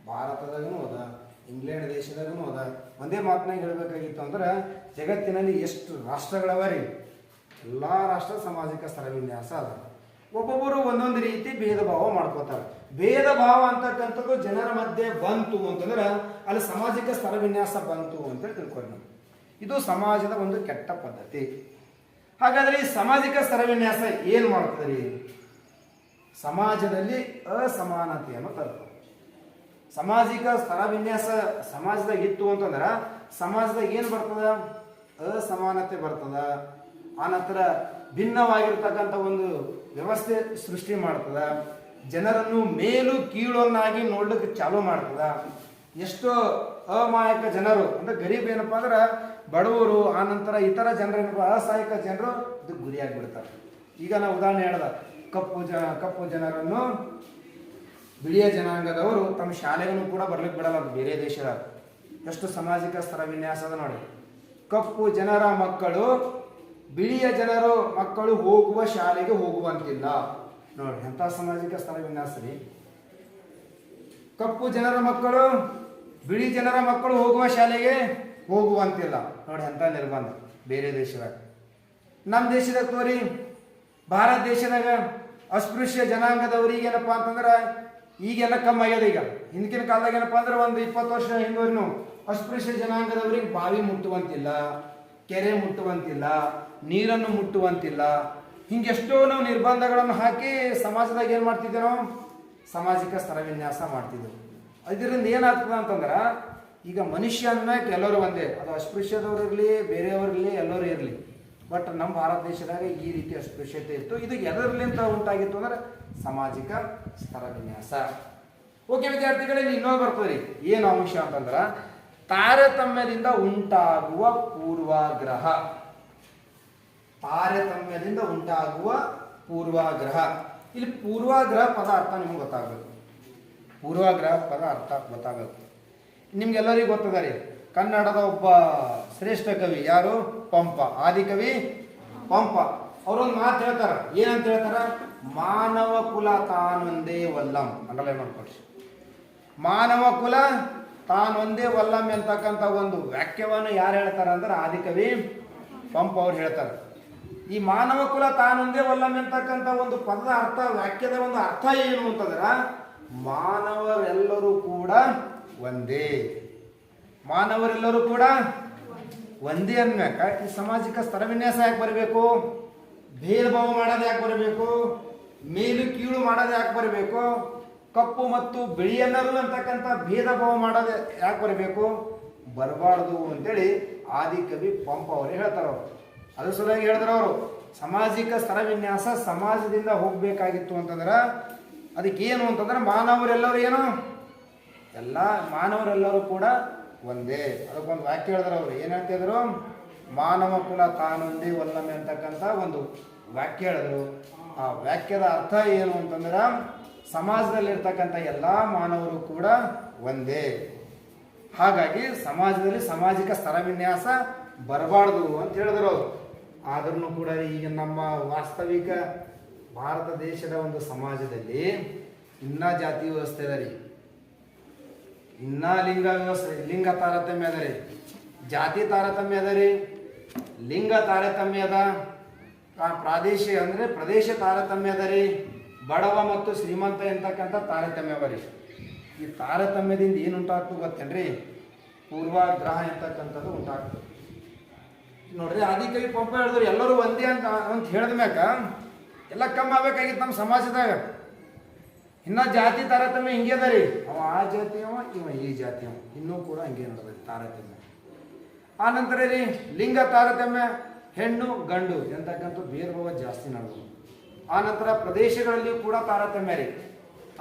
ಭಾರತದಾಗೂ ಅದ, ಇಂಗ್ಲೆಂಡ್ ದೇಶದಾಗೂ ಅದ. ಒಂದೇ ಮಾತನಾಗ ಹೇಳಬೇಕಾಗಿತ್ತು ಅಂದ್ರೆ, ಜಗತ್ತಿನಲ್ಲಿ ಎಷ್ಟು ರಾಷ್ಟ್ರಗಳವ ರೀ, ಎಲ್ಲ ರಾಷ್ಟ್ರ ಸಾಮಾಜಿಕ ಸ್ತರ ವಿನ್ಯಾಸ ಅದ. ಒಬ್ಬೊಬ್ಬರು ಒಂದೊಂದು ರೀತಿ ಭೇದ ಭಾವ ಮಾಡ್ಕೋತಾರೆ. ಭೇದ ಭಾವ ಅಂತಕ್ಕಂಥದ್ದು ಜನರ ಮಧ್ಯೆ ಬಂತು ಅಂತಂದ್ರೆ ಅಲ್ಲಿ ಸಾಮಾಜಿಕ ಸ್ತರ ವಿನ್ಯಾಸ ಬಂತು ಅಂತ ತಿಳ್ಕೊಳ್ಳಿ ನಾವು. ಇದು ಸಮಾಜದ ಒಂದು ಕೆಟ್ಟ ಪದ್ಧತಿ. ಹಾಗಾದ್ರೆ ಈ ಸಾಮಾಜಿಕ ಸ್ತರ ವಿನ್ಯಾಸ ಏನು ಮಾಡ್ತದೆ ರೀ, ಸಮಾಜದಲ್ಲಿ ಅಸಮಾನತೆಯನ್ನು ತರ್ತದೆ. ಸಾಮಾಜಿಕ ಸ್ತರ ವಿನ್ಯಾಸ ಸಮಾಜದಾಗ ಇತ್ತು ಅಂತಂದ್ರೆ ಸಮಾಜದಾಗ ಏನು ಬರ್ತದ, ಅಸಮಾನತೆ ಬರ್ತದ. ಆನಂತರ ಭಿನ್ನವಾಗಿರ್ತಕ್ಕಂಥ ಒಂದು ವ್ಯವಸ್ಥೆ ಸೃಷ್ಟಿ ಮಾಡ್ತದ. ಜನರನ್ನು ಮೇಲು ಕೀಳನ್ನಾಗಿ ನೋಡ್ಲಿಕ್ಕೆ ಚಾಲೂ ಮಾಡ್ತದ. ಎಷ್ಟೋ ಅಮಾಯಕ ಜನರು ಅಂದ್ರೆ ಗರೀಬ್ ಏನಪ್ಪ ಅಂದ್ರೆ ಬಡವರು, ಆನಂತರ ಇತರ ಜನರೇನಪ್ಪ ಅಸಹಾಯಕ ಜನರು ಇದಕ್ಕೆ ಗುರಿಯಾಗಿಬಿಡ್ತಾರೆ. ಈಗ ನಾವು ಉದಾಹರಣೆ ಹೇಳ್ದ, ಕಪ್ಪು ಜನರನ್ನು ಬಿಳಿಯ ಜನಾಂಗದವರು ತಮ್ಮ ಶಾಲೆಗೂ ಕೂಡ ಬರ್ಲಿಕ್ಕೆ ಬಿಡಲ್ಲ. ಅದು ಬೇರೆ ದೇಶದ ಎಷ್ಟು ಸಾಮಾಜಿಕ ಸ್ತರ ವಿನ್ಯಾಸದ ನೋಡಿ. ಕಪ್ಪು ಜನರ ಮಕ್ಕಳು ಬಿಳಿಯ ಜನರು ಮಕ್ಕಳು ಹೋಗುವ ಶಾಲೆಗೆ ಹೋಗುವಂತಿಲ್ಲ ನೋಡಿ, ಎಂಥ ಸಾಮಾಜಿಕ ಸ್ತರ ವಿನ್ಯಾಸ ರೀ. ಕಪ್ಪು ಜನರ ಮಕ್ಕಳು ಬಿಳಿ ಜನರ ಮಕ್ಕಳು ಹೋಗುವ ಶಾಲೆಗೆ ಹೋಗುವಂತಿಲ್ಲ ನೋಡಿ, ಎಂಥ ನಿರ್ಬಂಧ ಬೇರೆ ದೇಶದಾಗ. ನಮ್ಮ ದೇಶದಾಗ ತೋರಿ, ಭಾರತ ದೇಶದಾಗ ಅಸ್ಪೃಶ್ಯ ಜನಾಂಗದವ್ರಿಗೆ ಏನಪ್ಪಾ ಅಂತಂದ್ರೆ ಈಗೆಲ್ಲ ಕಮ್ಮಿ ಆಗ್ಯದ. ಈಗ ಹಿಂದಿನ ಕಾಲದಾಗ ಏನಪ್ಪಾ ಅಂದ್ರೆ ಒಂದು 20 ವರ್ಷ ಹಿಂದೂರಿನು ಅಸ್ಪೃಶ್ಯ ಜನಾಂಗದವ್ರಿಗೆ ಬಾವಿ ಮುಟ್ಟುವಂತಿಲ್ಲ, ಕೆರೆ ಮುಟ್ಟುವಂತಿಲ್ಲ, ನೀರನ್ನು ಮುಟ್ಟುವಂತಿಲ್ಲ. ಹಿಂಗೆಷ್ಟೋ ನಾವು ನಿರ್ಬಂಧಗಳನ್ನು ಹಾಕಿ ಸಮಾಜದಾಗ ಏನು ಮಾಡ್ತಿದ್ದೇವೆ, ನಾವು ಸಾಮಾಜಿಕ ಸ್ತರ ವಿನ್ಯಾಸ ಮಾಡ್ತಿದ್ದೆವು. ಇದರಿಂದ ಏನಾಗ್ತದ ಅಂತಂದ್ರೆ ಈಗ ಮನುಷ್ಯ ಅನ್ನಕ್ಕೆ ಎಲ್ಲರೂ ಒಂದೇ, ಅದು ಅಸ್ಪೃಶ್ಯದವ್ರು ಇರಲಿ ಬೇರೆಯವ್ರಿರಲಿ ಎಲ್ಲರೂ ಇರಲಿ. ಬಟ್ ನಮ್ಮ ಭಾರತ ದೇಶದಾಗ ಈ ರೀತಿ ಅಸ್ಪೃಶ್ಯತೆ ಇತ್ತು. ಇದು ಎದರ್ಲಿಂದ ಉಂಟಾಗಿತ್ತು ಅಂದ್ರೆ ಸಾಮಾಜಿಕ ಸ್ತರ ವಿನ್ಯಾಸ. ಓಕೆ ವಿದ್ಯಾರ್ಥಿಗಳಲ್ಲಿ ಇನ್ನೊಂದು ಬರ್ತದೆ ರೀ, ಏನು ಅಂಶ ಅಂತಂದ್ರೆ ತಾರತಮ್ಯದಿಂದ ಉಂಟಾಗುವ ಪೂರ್ವಾಗ್ರಹ. ತಾರತಮ್ಯದಿಂದ ಉಂಟಾಗುವ ಪೂರ್ವಾಗ್ರಹ. ಇಲ್ಲಿ ಪೂರ್ವಾಗ್ರಹ ಪದ ಅರ್ಥ ನಿಮ್ಗೆ ಗೊತ್ತಾಗಬೇಕು. ಪೂರ್ವಾಗ್ರಹ ಪದ ಅರ್ಥ ಗೊತ್ತಾಗಬೇಕು. ನಿಮ್ಗೆಲ್ಲರಿಗೂ ಗೊತ್ತದ ರೀ, ಕನ್ನಡದ ಒಬ್ಬ ಶ್ರೇಷ್ಠ ಕವಿ ಯಾರು, ಪಂಪ, ಆದಿಕವಿ ಪಂಪ. ಅವರೊಂದು ಮಾತು ಹೇಳ್ತಾರ, ಏನಂತ ಹೇಳ್ತಾರ, ಮಾನವ ಕುಲ ತಾನೊಂದೇ ವಲ್ಲಂ. ಅಂಡರ್ಲೈನ್ ಮಾಡ್ಕೊಳ್ರಿ, ಮಾನವ ಕುಲ ತಾನೊಂದೇ ವಲ್ಲಂ ಅಂತಕ್ಕಂಥ ಒಂದು ವಾಕ್ಯವನ್ನು ಯಾರು ಹೇಳ್ತಾರ ಅಂದ್ರೆ ಆದಿಕವಿ ಪಂಪ ಅವ್ರು ಹೇಳ್ತಾರೆ. ಈ ಮಾನವ ಕುಲ ತಾನೊಂದೇ ವಲ್ಲಂ ಅಂತಕ್ಕಂಥ ಒಂದು ಪದದ ಅರ್ಥ, ವಾಕ್ಯದ ಒಂದು ಅರ್ಥ ಏನು ಅಂತಂದ್ರ ಮಾನವರೆಲ್ಲರೂ ಕೂಡ ಒಂದೇ. ಮಾನವರೆಲ್ಲರೂ ಕೂಡ ಒಂದೇ ಅನ್ಮ್ಯಾಕ ಈ ಸಾಮಾಜಿಕ ಸ್ತರ ವಿನ್ಯಾಸ ಯಾಕೆ ಬರಬೇಕು, ಭೇದ ಭಾವ ಮಾಡೋದು ಯಾಕೆ ಬರಬೇಕು, ಮೇಲು ಕೀಳು ಮಾಡೋದು ಯಾಕೆ ಬರಬೇಕು, ಕಪ್ಪು ಮತ್ತು ಬಿಳಿಯನ್ನರು ಅಂತಕ್ಕಂಥ ಭೇದ ಭಾವ ಮಾಡೋದು ಯಾಕೆ ಬರಬೇಕು, ಬರಬಾರ್ದು ಅಂತೇಳಿ ಆದಿಕವಿ ಪಂಪ ಅವರೇ ಹೇಳ್ತಾರ. ಅವರು ಅದ್ರ ಸಲುವಾಗಿ ಹೇಳಿದ್ರು ಅವರು, ಸಾಮಾಜಿಕ ಸ್ತರ ವಿನ್ಯಾಸ ಸಮಾಜದಿಂದ ಹೋಗ್ಬೇಕಾಗಿತ್ತು ಅಂತಂದ್ರೆ ಅದಕ್ಕೇನು ಅಂತಂದ್ರೆ ಮಾನವರೆಲ್ಲರೂ ಏನು, ಎಲ್ಲ ಮಾನವರೆಲ್ಲರೂ ಕೂಡ ಒಂದೇ. ಅದಕ್ಕೊಂದು ವಾಕ್ಯ ಹೇಳಿದ್ರು ಅವರು, ಏನು ಹೇಳ್ತಿದ್ರು, ಮಾನವ ಕುಲ ತಾನೊಂದೇ ವಲ್ಲಮೆ ಅಂತಕ್ಕಂಥ ಒಂದು ವಾಕ್ಯ ಹೇಳಿದ್ರು. ಆ ವಾಕ್ಯದ ಅರ್ಥ ಏನು ಅಂತಂದ್ರೆ ಸಮಾಜದಲ್ಲಿರ್ತಕ್ಕಂಥ ಎಲ್ಲ ಮಾನವರು ಕೂಡ ಒಂದೇ. ಹಾಗಾಗಿ ಸಮಾಜದಲ್ಲಿ ಸಾಮಾಜಿಕ ಸ್ತರ ವಿನ್ಯಾಸ ಬರಬಾರ್ದು ಅಂತ ಹೇಳಿದ್ರು ಅವರು. ಆದ್ರೂ ಕೂಡ ಈಗ ನಮ್ಮ ವಾಸ್ತವಿಕ ಭಾರತ ದೇಶದ ಒಂದು ಸಮಾಜದಲ್ಲಿ ಇನ್ನ ಜಾತಿ ವ್ಯವಸ್ಥೆ ಅದ ರೀ, ಇನ್ನ ಲಿಂಗ ವ್ಯವಸ್ಥೆ, ಲಿಂಗ ತಾರತಮ್ಯ ಅದ ರೀ, ಜಾತಿ ತಾರತಮ್ಯ ಅದ ರೀ, ಲಿಂಗ ತಾರತಮ್ಯ ಅದ, ಪ್ರಾದೇಶಿಕ ಅಂದ್ರೆ ಪ್ರದೇಶ ತಾರತಮ್ಯ ಅದ ರೀ, ಬಡವ ಮತ್ತು ಶ್ರೀಮಂತ ಎಂತಕ್ಕಂಥ ತಾರತಮ್ಯ ಅವ ರೀ. ಈ ತಾರತಮ್ಯದಿಂದ ಏನು ಉಂಟಾಗ್ತದೆ ಗೊತ್ತೇನ್ರಿ? ಪೂರ್ವಾಗ್ರಹ ಎಂತಕ್ಕಂಥದ್ದು ಉಂಟಾಗ್ತದೆ. ನೋಡ್ರಿ, ಆದಿಕವಿ ಪಂಪ ಹೇಳಿದ್ರು ಎಲ್ಲರೂ ಒಂದೇ ಅಂತ ಹೇಳಿದ ಮ್ಯಾಕ ಎಲ್ಲ ಕಮ್ಮಿ ಆಗ್ಬೇಕಾಗಿತ್ತು ನಮ್ಮ ಸಮಾಜದಾಗ. ಇನ್ನ ಜಾತಿ ತಾರತಮ್ಯ ಹಿಂಗೆ ಅದ ರೀ, ಅವ ಆ ಜಾತಿಯವ ಇವ ಈ ಜಾತಿಯವ, ಇನ್ನೂ ಕೂಡ ಹಂಗೆ ನಡೆದ ತಾರತಮ್ಯ. ಆ ನಂತರ ರೀ ಲಿಂಗ ತಾರತಮ್ಯ, ಹೆಣ್ಣು ಗಂಡು ಎಂತಕ್ಕಂಥ ಭೇದ ಭಾವ ಜಾಸ್ತಿ ನಡೆದು. ಆ ನಂತರ ಪ್ರದೇಶಗಳಲ್ಲಿ ಕೂಡ ತಾರತಮ್ಯ ರೀ.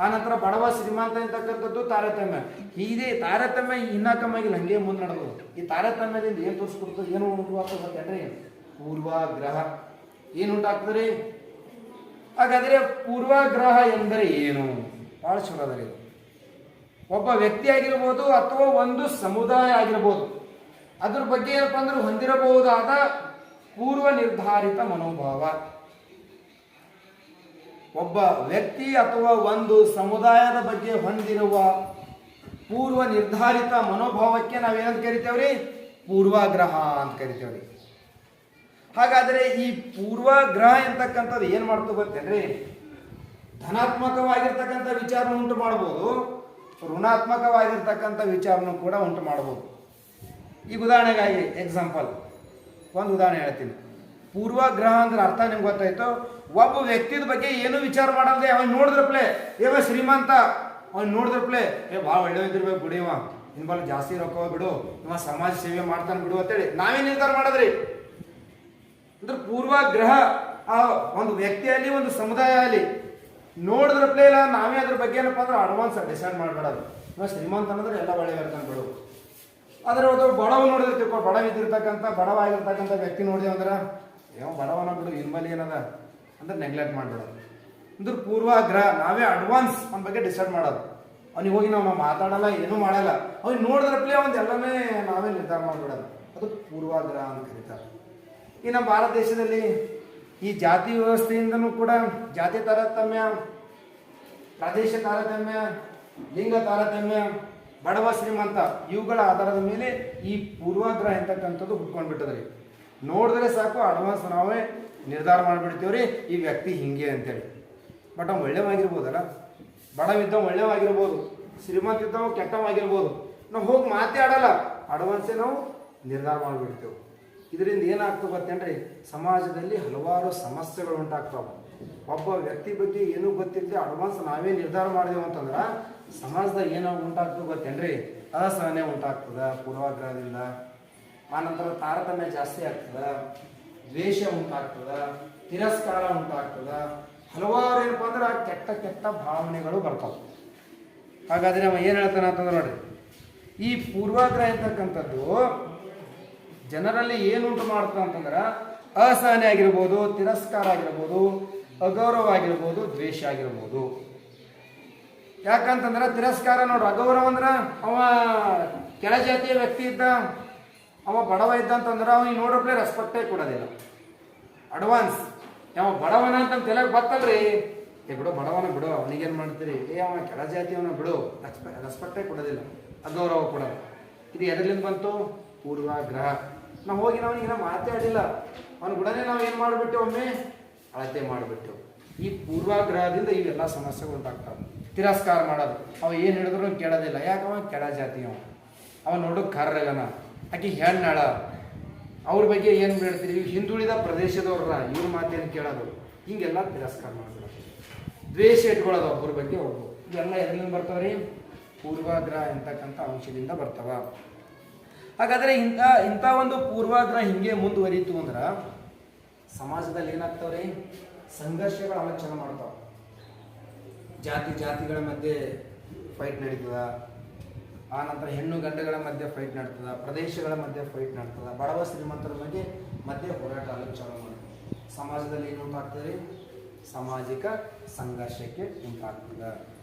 ಆ ನಂತರ ಬಡವ ಶ್ರೀಮಂತ ಎಂತಕ್ಕಂಥದ್ದು ತಾರತಮ್ಯ. ಹೀಗೆ ತಾರತಮ್ಯ ಇನ್ನ ಕಮ್ಮಾಗಿಲ್ಲ, ಹಂಗೆ ಮುಂದೆ ನಡೆದು. ಈ ತಾರತಮ್ಯದಿಂದ ಏನು ತೋರಿಸ್ಕೊಡ್ತದೆ, ಏನು ಉಂಟಾಗ್ತದೆ ಗೊತ್ತೇನ್ರಿ? ಪೂರ್ವಾಗ್ರಹ ಏನು ಉಂಟಾಗ್ತದೆ ರೀ? ಹಾಗಾದರೆ ಪೂರ್ವಾಗ್ರಹ ಎಂದರೆ ಏನು? ಭಾಳ ಚಲೋ ಅದ ರೀ. ಒಬ್ಬ ವ್ಯಕ್ತಿ ಆಗಿರ್ಬೋದು ಅಥವಾ ಒಂದು ಸಮುದಾಯ ಆಗಿರ್ಬೋದು, ಅದ್ರ ಬಗ್ಗೆ ಏನಪ್ಪ ಅಂದ್ರೆ ಹೊಂದಿರಬಹುದಾದ ಪೂರ್ವ ನಿರ್ಧಾರಿತ ಮನೋಭಾವ. ಒಬ್ಬ ವ್ಯಕ್ತಿ ಅಥವಾ ಒಂದು ಸಮುದಾಯದ ಬಗ್ಗೆ ಹೊಂದಿರುವ ಪೂರ್ವ ನಿರ್ಧಾರಿತ ಮನೋಭಾವಕ್ಕೆ ನಾವೇನಂತ ಕರಿತೇವ್ರಿ? ಪೂರ್ವಾಗ್ರಹ ಅಂತ ಕರಿತೇವ್ರಿ. ಹಾಗಾದರೆ ಈ ಪೂರ್ವಾಗ್ರಹ ಎಂತಕ್ಕಂಥದ್ದು ಏನು ಮಾಡ್ತು ಗೊತ್ತೇನ್ರಿ? ಧನಾತ್ಮಕವಾಗಿರ್ತಕ್ಕಂಥ ವಿಚಾರ ಉಂಟು ಮಾಡ್ಬೋದು, ಋಣಾತ್ಮಕವಾಗಿರ್ತಕ್ಕಂಥ ವಿಚಾರನೂ ಕೂಡ ಉಂಟು ಮಾಡ್ಬೋದು. ಈಗ ಉದಾಹರಣೆಗಾಗಿ ಎಕ್ಸಾಂಪಲ್ ಒಂದು ಉದಾಹರಣೆ ಹೇಳ್ತೀನಿ. ಪೂರ್ವಾಗ್ರಹ ಅಂದ್ರೆ ಅರ್ಥ ನಿಮ್ಗೆ ಗೊತ್ತಾಯ್ತು? ಒಬ್ಬ ವ್ಯಕ್ತಿದ ಬಗ್ಗೆ ಏನು ವಿಚಾರ ಮಾಡಲ್ದೆ ಅವನ್ ನೋಡಿದ್ರಪ್ಲೆ ಏವ ಶ್ರೀಮಂತ, ಅವ್ನು ನೋಡಿದ್ರಪ್ಲೆ ಭಾಳ ಒಳ್ಳೆಯದಿರ್ಬೇಕು ಬಿಡು, ಇವ ಇನ್ಬಲ್ ಜಾಸ್ತಿ ರೊಕ್ಕ ಬಿಡು, ಇವ ಸಮಾಜ ಸೇವೆ ಮಾಡ್ತಾನೆ ಬಿಡು ಅಂತೇಳಿ ನಾವೇ ನಿರ್ಧಾರ ಮಾಡೋದ್ರಿ. ಅಂದ್ರೆ ಪೂರ್ವಾಗ್ರಹ ಆ ಒಂದು ವ್ಯಕ್ತಿಯಲ್ಲಿ ಒಂದು ಸಮುದಾಯ ಅಲ್ಲಿ ನೋಡಿದ್ರಪ್ಲೆ ಇಲ್ಲ, ನಾವೇ ಅದ್ರ ಬಗ್ಗೆ ಏನಪ್ಪ ಅಂದ್ರೆ ಅಡ್ವಾನ್ಸ್ ಡಿಸೈಡ್ ಮಾಡ್ಬಿಡೋದು. ಇವ ಶ್ರೀಮಂತ ಅಂದ್ರೆ ಎಲ್ಲ ಒಳ್ಳೆ ಇರ್ತಾನೆ ಬಿಡು. ಆದ್ರೆ ಅದು ಬಡವ ನೋಡಿದಿರ್ತೀವಿ, ಬಡವ ಆಗಿರ್ತಕ್ಕಂಥ ವ್ಯಕ್ತಿ ನೋಡಿದೆ ಅಂದ್ರೆ ಯಾವ ಬಡವನ ಬಿಡು, ಇನ್ಬಲ್ಲಿ ಏನದ ಅಂದ್ರೆ ನೆಗ್ಲೆಕ್ಟ್ ಮಾಡ್ಬಿಡೋದು. ಅಂದ್ರೆ ಪೂರ್ವಾಗ್ರಹ ನಾವೇ ಅಡ್ವಾನ್ಸ್ ಅವನ ಬಗ್ಗೆ ಡಿಸೈಡ್ ಮಾಡೋದು. ಅವ್ನಿಗೆ ಹೋಗಿ ನಾವು ಮಾತಾಡಲ್ಲ, ಏನೂ ಮಾಡಲ್ಲ, ಅವ್ನಿಗೆ ನೋಡಿದ್ರಪ್ಲೇ ಒಂದು ಎಲ್ಲನೇ ನಾವೇ ನಿರ್ಧಾರ ಮಾಡ್ಬಿಡೋದು. ಅದು ಪೂರ್ವಾಗ್ರಹ ಅಂತ ಕರೀತಾರೆ. ಈ ನಮ್ಮ ಭಾರತ ದೇಶದಲ್ಲಿ ಈ ಜಾತಿ ವ್ಯವಸ್ಥೆಯಿಂದನೂ ಕೂಡ ಜಾತಿ ತಾರತಮ್ಯ, ಪ್ರದೇಶ ತಾರತಮ್ಯ, ಲಿಂಗ ತಾರತಮ್ಯ, ಬಡವ ಶ್ರೀಮಂತ ಇವುಗಳ ಆಧಾರದ ಮೇಲೆ ಈ ಪೂರ್ವಾಗ್ರಹ ಎಂತಕ್ಕಂಥದ್ದು ಹುಟ್ಕೊಂಡ್ಬಿಟ್ಟದ್ರಿ. ನೋಡಿದ್ರೆ ಸಾಕು ಅಡ್ವಾನ್ಸ್ ನಾವೇ ನಿರ್ಧಾರ ಮಾಡಿಬಿಡ್ತೀವ್ರಿ ಈ ವ್ಯಕ್ತಿ ಹಿಂಗೆ ಅಂತೇಳಿ. ಬಟ್ ಅವ್ನು ಒಳ್ಳೆವಾಗಿರ್ಬೋದಲ್ಲ, ಬಡವಿದ್ದವ ಒಳ್ಳೆವಾಗಿರ್ಬೋದು, ಶ್ರೀಮಂತ ಇದ್ದವ ಕೆಟ್ಟವಾಗಿರ್ಬೋದು, ನಾವು ಹೋಗಿ ಮಾತಾಡಲ್ಲ, ಅಡ್ವಾನ್ಸೇ ನಾವು ನಿರ್ಧಾರ ಮಾಡಿಬಿಡ್ತೇವೆ. ಇದರಿಂದ ಏನಾಗ್ತದೆ ಗೊತ್ತೇನ್ರಿ? ಸಮಾಜದಲ್ಲಿ ಹಲವಾರು ಸಮಸ್ಯೆಗಳು ಉಂಟಾಗ್ತಾವೆ. ಒಬ್ಬ ವ್ಯಕ್ತಿ ಬಗ್ಗೆ ಏನೂ ಗೊತ್ತಿಲ್ಲದೆ ಅಡ್ವಾನ್ಸ್ ನಾವೇ ನಿರ್ಧಾರ ಮಾಡಿದೆವು ಅಂತಂದ್ರೆ ಸಮಾಜದಾಗ ಏನೋ ಉಂಟಾಗ್ತದೆ ಗೊತ್ತೇನ್ರಿ? ಅಸಹನೆ ಉಂಟಾಗ್ತದ ಪೂರ್ವಾಗ್ರಹದಿಂದ. ಆನಂತರ ತಾರತಮ್ಯ ಜಾಸ್ತಿ ಆಗ್ತದ, ದ್ವೇಷ ಉಂಟಾಗ್ತದ, ತಿರಸ್ಕಾರ ಉಂಟಾಗ್ತದ, ಹಲವಾರು ಏನಪ್ಪ ಅಂದ್ರೆ ಕೆಟ್ಟ ಕೆಟ್ಟ ಭಾವನೆಗಳು ಬರ್ತಾವೆ. ಹಾಗಾದ್ರೆ ಅವ ಏನು ಹೇಳ್ತಾನೆ ಅಂತಂದ್ರೆ ನೋಡ್ರಿ, ಈ ಪೂರ್ವಾಗ್ರಹ ಅಂತಕ್ಕಂಥದ್ದು ಜನರಲ್ಲಿ ಏನುಂಟು ಮಾಡ್ತದೆ ಅಂತಂದ್ರೆ ಅಸಹನೆ ಆಗಿರ್ಬೋದು, ತಿರಸ್ಕಾರ ಆಗಿರ್ಬೋದು, ಅಗೌರವ ಆಗಿರ್ಬೋದು, ದ್ವೇಷ ಆಗಿರ್ಬೋದು. ಯಾಕಂತಂದ್ರೆ ತಿರಸ್ಕಾರ ನೋಡ್ರಿ, ಅಗೌರವ ಅಂದ್ರೆ ಅವ ಕೆಳ ಜಾತಿಯ ವ್ಯಕ್ತಿ ಇದ್ದ, ಅವ ಬಡವ ಇದ್ದ ಅಂತಂದ್ರೆ ಅವನಿಗೆ ನೋಡೋಪ್ಲೇ ರೆಸ್ಪೆಕ್ಟೇ ಕೊಡೋದಿಲ್ಲ. ಅಡ್ವಾನ್ಸ್ ಯಾವ ಬಡವನ ಅಂತ ತೆಲಕ್ ಬರ್ತಲ್ರಿ, ಬಿಡು ಬಡವನ ಬಿಡು, ಅವನಿಗೇನು ಮಾಡ್ತೀರಿ, ಅವ ಕೆಳ ಜಾತಿಯವನ ಬಿಡು, ರೆಸ್ಪೆಕ್ಟೇ ಕೊಡೋದಿಲ್ಲ, ಅಗೌರವ ಕೊಡೋದು. ಇದು ಎದರ್ಲಿಂದ ಬಂತು? ಪೂರ್ವಾಗ್ರಹ. ನಾವು ಹೋಗಿ ನಾವೀಗ ಮಾತಾಡಿಲ್ಲ, ಅವನ ಗುಡನೇ ನಾವು ಏನು ಮಾಡಿಬಿಟ್ಟೆವು, ಒಮ್ಮೆ ಅಳತೆ ಮಾಡಿಬಿಟ್ಟೆವು. ಈ ಪೂರ್ವಾಗ್ರಹದಿಂದ ಇವೆಲ್ಲ ಸಮಸ್ಯೆಗಳು ಉಂಟಾಗ್ತಾವೆ. ತಿರಸ್ಕಾರ ಮಾಡೋದು, ಅವ ಏನು ಹೇಳಿದ್ರು ಕೇಳೋದಿಲ್ಲ, ಯಾಕವ ಕೆಳ ಜಾತಿಯವ, ಅವ ನೋಡೋಕೆ ಕರ್ರಗನ, ಆಕೆ ಹೆಣ್ಣಾಳ, ಅವ್ರ ಬಗ್ಗೆ ಏನು ಹೇಳ್ತೀರಿ, ಹಿಂದುಳಿದ ಪ್ರದೇಶದವ್ರ ಇವ್ರ ಮಾತೇನು ಕೇಳೋದು, ಹಿಂಗೆಲ್ಲ ತಿರಸ್ಕಾರ ಮಾಡ್ಬಿಡೋದು, ದ್ವೇಷ ಇಟ್ಕೊಳ್ಳೋದು ಒಬ್ಬರ ಬಗ್ಗೆ ಒಬ್ಬರು. ಇವೆಲ್ಲ ಎದರಿಂದ ಬರ್ತಾವ್ರಿ? ಪೂರ್ವಾಗ್ರಹ ಎಂತಕ್ಕಂಥ ಅಂಶದಿಂದ ಬರ್ತಾವ. ಹಾಗಾದರೆ ಇಂಥ ಒಂದು ಪೂರ್ವಾಗ್ರಹ ಹಿಂಗೆ ಮುಂದುವರಿತು ಅಂದ್ರೆ ಸಮಾಜದಲ್ಲಿ ಏನಾಗ್ತಾವ್ರಿ? ಸಂಘರ್ಷಗಳು ಆಲೋಚನೆ ಮಾಡ್ತಾವ. ಜಾತಿಗಳ ಮಧ್ಯೆ ಫೈಟ್ ನಡೀತದ, ಆ ನಂತರ ಹೆಣ್ಣು ಗಂಡುಗಳ ಮಧ್ಯೆ ಫೈಟ್ ನಡ್ತದ, ಪ್ರದೇಶಗಳ ಮಧ್ಯೆ ಫೈಟ್ ನಡ್ತದ, ಬಡವ ಶ್ರೀಮಂತರ ಮಧ್ಯೆ ಹೋರಾಟ ಆಲೋಚನೆ ಮಾಡ್ತದೆ. ಸಮಾಜದಲ್ಲಿ ಏನು ಉಂಟಾಗ್ತದೆ? ಸಾಮಾಜಿಕ ಸಂಘರ್ಷಕ್ಕೆ ಉಂಟಾಗ್ತದೆ.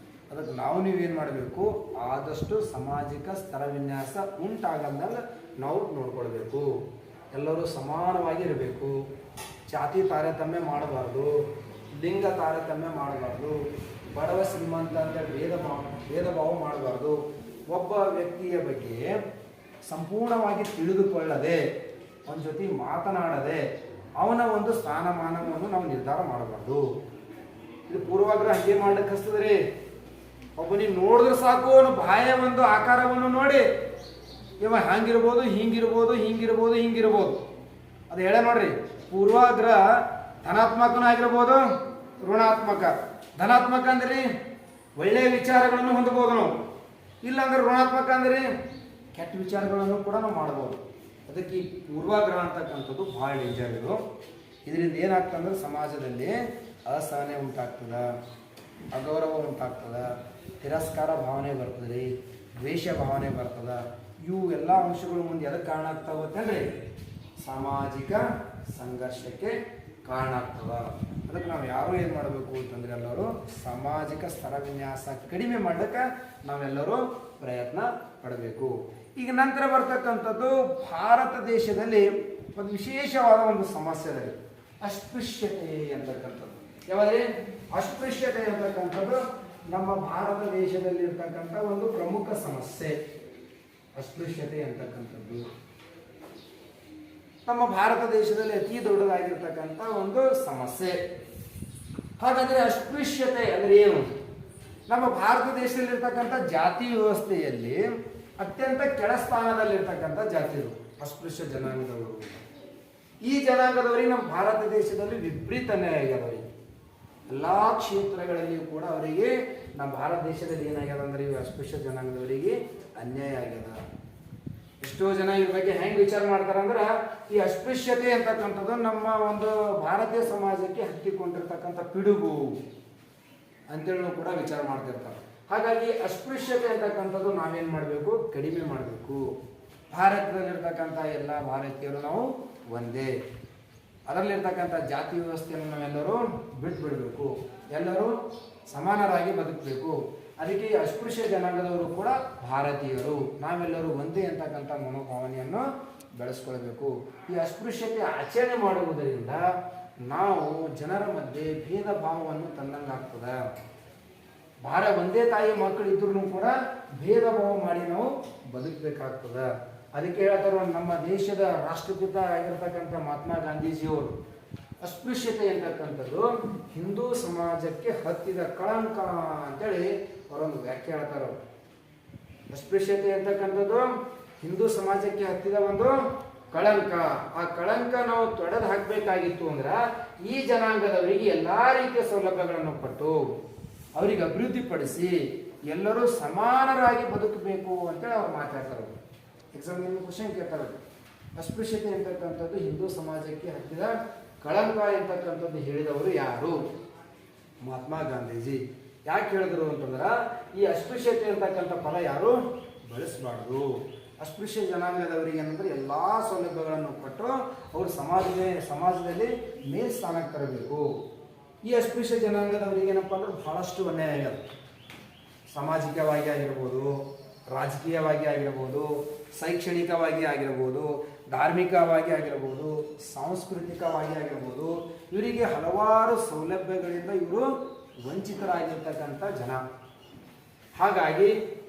ಅದಕ್ಕೆ ನಾವು ನೀವೇನು ಮಾಡಬೇಕು, ಆದಷ್ಟು ಸಾಮಾಜಿಕ ಸ್ತರ ವಿನ್ಯಾಸ ಉಂಟಾಗಂದಂಗೆ ನಾವು ನೋಡ್ಕೊಳ್ಬೇಕು. ಎಲ್ಲರೂ ಸಮಾನವಾಗಿ ಇರಬೇಕು, ಜಾತಿ ತಾರತಮ್ಯ ಮಾಡಬಾರ್ದು, ಲಿಂಗ ತಾರತಮ್ಯ ಮಾಡಬಾರ್ದು, ಬಡವ ಶ್ರೀಮಂತ ಅಂತ ಭೇದ ಭಾವ ಮಾಡಬಾರ್ದು. ಒಬ್ಬ ವ್ಯಕ್ತಿಯ ಬಗ್ಗೆ ಸಂಪೂರ್ಣವಾಗಿ ತಿಳಿದುಕೊಳ್ಳದೆ, ಅವನ ಜೊತೆ ಮಾತನಾಡದೆ ಅವನ ಒಂದು ಸ್ಥಾನಮಾನವನ್ನು ನಾವು ನಿರ್ಧಾರ ಮಾಡಬಾರ್ದು. ಇದು ಪೂರ್ವಾಗ್ರಹ ಹಂಗೆ ಮಾಡ್ಲಿಕ್ಕೆ ಹಸ್ತದ್ರಿ. ಒಬ್ಬನಿಗೆ ನೋಡಿದ್ರೆ ಸಾಕು, ಅವನು ಬಾಯ ಒಂದು ಆಕಾರವನ್ನು ನೋಡಿ ಇವ ಹಂಗಿರ್ಬೋದು, ಹಿಂಗಿರ್ಬೋದು, ಹಿಂಗಿರ್ಬೋದು, ಹಿಂಗಿರ್ಬೋದು. ಅದು ಹೇಳ ನೋಡ್ರಿ, ಪೂರ್ವಾಗ್ರಹ ಧನಾತ್ಮಕನೂ ಆಗಿರ್ಬೋದು, ಋಣಾತ್ಮಕ. ಧನಾತ್ಮಕ ಅಂದ್ರೆ ಒಳ್ಳೆಯ ವಿಚಾರಗಳನ್ನು ಹೊಂದಬಹುದು ನಾವು, ಇಲ್ಲಾಂದ್ರೆ ಋಣಾತ್ಮಕ ಅಂದ್ರೆ ಕೆಟ್ಟ ವಿಚಾರಗಳನ್ನು ಕೂಡ ನಾವು ಮಾಡ್ಬೋದು. ಅದಕ್ಕೆ ಈ ಪೂರ್ವಾಗ್ರಹ ಅಂತಕ್ಕಂಥದ್ದು ಭಾಳ ಡೇಂಜರ್ ಇದು. ಇದರಿಂದ ಏನಾಗ್ತಂದ್ರೆ ಸಮಾಜದಲ್ಲಿ ಅಸಹನೆ ಉಂಟಾಗ್ತದ, ಅಗೌರವ ಉಂಟಾಗ್ತದ, ತಿರಸ್ಕಾರ ಭಾವನೆ ಬರ್ತದೆ, ದ್ವೇಷ ಭಾವನೆ ಬರ್ತದ. ಇವು ಎಲ್ಲ ಅಂಶಗಳು ಮುಂದೆ ಎದಕ್ಕೆ ಕಾರಣ ಆಗ್ತಾ ಹೋಗ್ತೇನ್ರಿ, ಸಾಮಾಜಿಕ ಸಂಘರ್ಷಕ್ಕೆ ಕಾರಣ ಆಗ್ತದ. ಅದಕ್ಕೆ ನಾವು ಯಾರು ಏನು ಮಾಡಬೇಕು ಅಂತಂದ್ರೆ ಎಲ್ಲರೂ ಸಾಮಾಜಿಕ ಸ್ತರ ವಿನ್ಯಾಸ ಕಡಿಮೆ ಮಾಡಲಿಕ್ಕೆ ನಾವೆಲ್ಲರೂ ಪ್ರಯತ್ನ ಪಡಬೇಕು. ಈಗ ನಂತರ ಬರ್ತಕ್ಕಂಥದ್ದು ಭಾರತ ದೇಶದಲ್ಲಿ ಒಂದು ವಿಶೇಷವಾದ ಒಂದು ಸಮಸ್ಯೆ ಇದೆ, ಅಸ್ಪೃಶ್ಯತೆ ಅಂತಕ್ಕಂಥದ್ದು. ಯಾವಾದ್ರೆ ಅಸ್ಪೃಶ್ಯತೆ ಅಂತಕ್ಕಂಥದ್ದು ನಮ್ಮ ಭಾರತ ದೇಶದಲ್ಲಿ ಇರ್ತಕ್ಕಂಥ ಒಂದು ಪ್ರಮುಖ ಸಮಸ್ಯೆ. ಅಸ್ಪೃಶ್ಯತೆ ಅಂತಕ್ಕಂಥದ್ದು ನಮ್ಮ ಭಾರತ ದೇಶದಲ್ಲಿ ಅತಿ ದೊಡ್ಡದಾಗಿರ್ತಕ್ಕಂಥ ಒಂದು ಸಮಸ್ಯೆ. ಹಾಗಾದ್ರೆ ಅಸ್ಪೃಶ್ಯತೆ ಅಂದ್ರೆ ಏನು? ನಮ್ಮ ಭಾರತ ದೇಶದಲ್ಲಿರ್ತಕ್ಕಂಥ ಜಾತಿ ವ್ಯವಸ್ಥೆಯಲ್ಲಿ ಅತ್ಯಂತ ಕೆಳ ಸ್ಥಾನದಲ್ಲಿರ್ತಕ್ಕಂಥ ಜಾತಿಗಳು ಅಸ್ಪೃಶ್ಯ ಜನಾಂಗದವರು. ಈ ಜನಾಂಗದವರಿಗೆ ನಮ್ಮ ಭಾರತ ದೇಶದಲ್ಲಿ ವಿಪರೀತ ಅನ್ಯಾಯ ಆಗ್ಯದವರಿಗೆ. ಎಲ್ಲ ಕ್ಷೇತ್ರಗಳಲ್ಲಿಯೂ ಕೂಡ ಅವರಿಗೆ ನಮ್ಮ ಭಾರತ ದೇಶದಲ್ಲಿ ಏನಾಗ್ಯದ ಅಂದ್ರೆ ಇವು ಅಸ್ಪೃಶ್ಯ ಜನಾಂಗದವರಿಗೆ ಅನ್ಯಾಯ ಆಗ್ಯದ. ಎಷ್ಟೋ ಜನ ಇದ್ರ ಬಗ್ಗೆ ಹೆಂಗೆ ವಿಚಾರ ಮಾಡ್ತಾರಂದ್ರೆ, ಈ ಅಸ್ಪೃಶ್ಯತೆ ಅಂತಕ್ಕಂಥದ್ದು ನಮ್ಮ ಒಂದು ಭಾರತೀಯ ಸಮಾಜಕ್ಕೆ ಹತ್ತಿಕೊಂಡಿರ್ತಕ್ಕಂಥ ಪಿಡುಗು ಅಂತೇಳಿ ಕೂಡ ವಿಚಾರ ಮಾಡ್ತಿರ್ತಾರೆ. ಹಾಗಾಗಿ ಅಸ್ಪೃಶ್ಯತೆ ಅಂತಕ್ಕಂಥದ್ದು ನಾವೇನು ಮಾಡಬೇಕು, ಕಡಿಮೆ ಮಾಡಬೇಕು. ಭಾರತದಲ್ಲಿರ್ತಕ್ಕಂಥ ಎಲ್ಲ ಭಾರತೀಯರು ನಾವು ಒಂದೇ, ಅದರಲ್ಲಿರ್ತಕ್ಕಂಥ ಜಾತಿ ವ್ಯವಸ್ಥೆಯನ್ನು ನಾವೆಲ್ಲರೂ ಬಿಡಬೇಕು, ಎಲ್ಲರೂ ಸಮಾನರಾಗಿ ಬದುಕಬೇಕು. ಅದಕ್ಕೆ ಈ ಅಸ್ಪೃಶ್ಯ ಜನಾಂಗದವರು ಕೂಡ ಭಾರತೀಯರು, ನಾವೆಲ್ಲರೂ ಒಂದೇ ಅಂತಕ್ಕಂಥ ಮನೋಭಾವನೆಯನ್ನು ಬೆಳೆಸ್ಕೊಳ್ಬೇಕು. ಈ ಅಸ್ಪೃಶ್ಯತೆ ಆಚರಣೆ ಮಾಡುವುದರಿಂದ ನಾವು ಜನರ ಮಧ್ಯೆ ಭೇದ ಭಾವವನ್ನು ತಂದಂಗಾಗ್ತದೆ. ಒಂದೇ ತಾಯಿ ಮಕ್ಕಳಿದ್ರೂ ಕೂಡ ಭೇದ ಭಾವ ಮಾಡಿ ನಾವು ಬದುಕಬೇಕಾಗ್ತದೆ. ಅದಕ್ಕೆ ಹೇಳ್ತಾರೆ, ನಮ್ಮ ದೇಶದ ರಾಷ್ಟ್ರಪಿತ ಆಗಿರ್ತಕ್ಕಂಥ ಮಹಾತ್ಮ ಗಾಂಧೀಜಿಯವರು ಅಸ್ಪೃಶ್ಯತೆ ಅಂತಕ್ಕಂಥದ್ದು ಹಿಂದೂ ಸಮಾಜಕ್ಕೆ ಹತ್ತಿದ ಕಳಂಕ ಅಂತೇಳಿ ಅವರೊಂದು ವ್ಯಾಖ್ಯೆ ಹೇಳ್ತಾರೆ. ಅಸ್ಪೃಶ್ಯತೆ ಅಂತಕ್ಕಂಥದ್ದು ಹಿಂದೂ ಸಮಾಜಕ್ಕೆ ಹತ್ತಿದ ಒಂದು ಕಳಂಕ. ಆ ಕಳಂಕ ನಾವು ತೊಡೆದು ಹಾಕಬೇಕಾಗಿತ್ತು ಅಂದ್ರೆ ಈ ಜನಾಂಗದವರಿಗೆ ಎಲ್ಲಾ ರೀತಿಯ ಸೌಲಭ್ಯಗಳನ್ನು ಕೊಟ್ಟು ಅವರಿಗೆ ಅಭಿವೃದ್ಧಿಪಡಿಸಿ ಎಲ್ಲರೂ ಸಮಾನರಾಗಿ ಬದುಕಬೇಕು ಅಂತೇಳಿ ಅವ್ರು ಮಾತಾಡ್ತಾರೆ. ಎಕ್ಸಾಮ್ ಕ್ವಶನ್ ಕೇಳ್ತಾರೆ, ಅಸ್ಪೃಶ್ಯತೆ ಅಂತಕ್ಕಂಥದ್ದು ಹಿಂದೂ ಸಮಾಜಕ್ಕೆ ಹತ್ತಿದ ಕಳಂಕ ಅಂತಕ್ಕಂಥದ್ದು ಹೇಳಿದವರು ಯಾರು? ಮಹಾತ್ಮ ಗಾಂಧೀಜಿ. ಯಾಕೆ ಹೇಳಿದ್ರು ಅಂತಂದ್ರೆ, ಈ ಅಸ್ಪೃಶ್ಯತೆ ಅಂತಕ್ಕಂಥ ಪದ ಯಾರು ಬಳಸಬಾರ್ದು. ಅಸ್ಪೃಶ್ಯ ಜನಾಂಗದವರಿಗೆ ಏನಂದ್ರೆ ಎಲ್ಲಾ ಸೌಲಭ್ಯಗಳನ್ನು ಕೊಟ್ಟು ಅವರು ಸಮಾಜದಲ್ಲಿ ಮೇಲ್ಸ್ಥಾನಕ್ಕೆ ತರಬೇಕು. ಈ ಅಸ್ಪೃಶ್ಯ ಜನಾಂಗದವರಿಗೆ ಏನಪ್ಪ ಅಂದ್ರೆ ಬಹಳಷ್ಟು ಅನ್ಯಾಯ ಆಗ್ಯದ. ಸಾಮಾಜಿಕವಾಗಿ ಆಗಿರ್ಬೋದು, ರಾಜಕೀಯವಾಗಿ ಆಗಿರ್ಬೋದು, ಶೈಕ್ಷಣಿಕವಾಗಿ ಆಗಿರ್ಬೋದು, ಧಾರ್ಮಿಕವಾಗಿ ಆಗಿರ್ಬೋದು, ಸಾಂಸ್ಕೃತಿಕವಾಗಿ ಆಗಿರ್ಬೋದು, ಇವರಿಗೆ ಹಲವಾರು ಸೌಲಭ್ಯಗಳಿಂದ ಇವರು ವಂಚಿತರಾಗಿರ್ತಕ್ಕಂಥ ಜನ. ಹಾಗಾಗಿ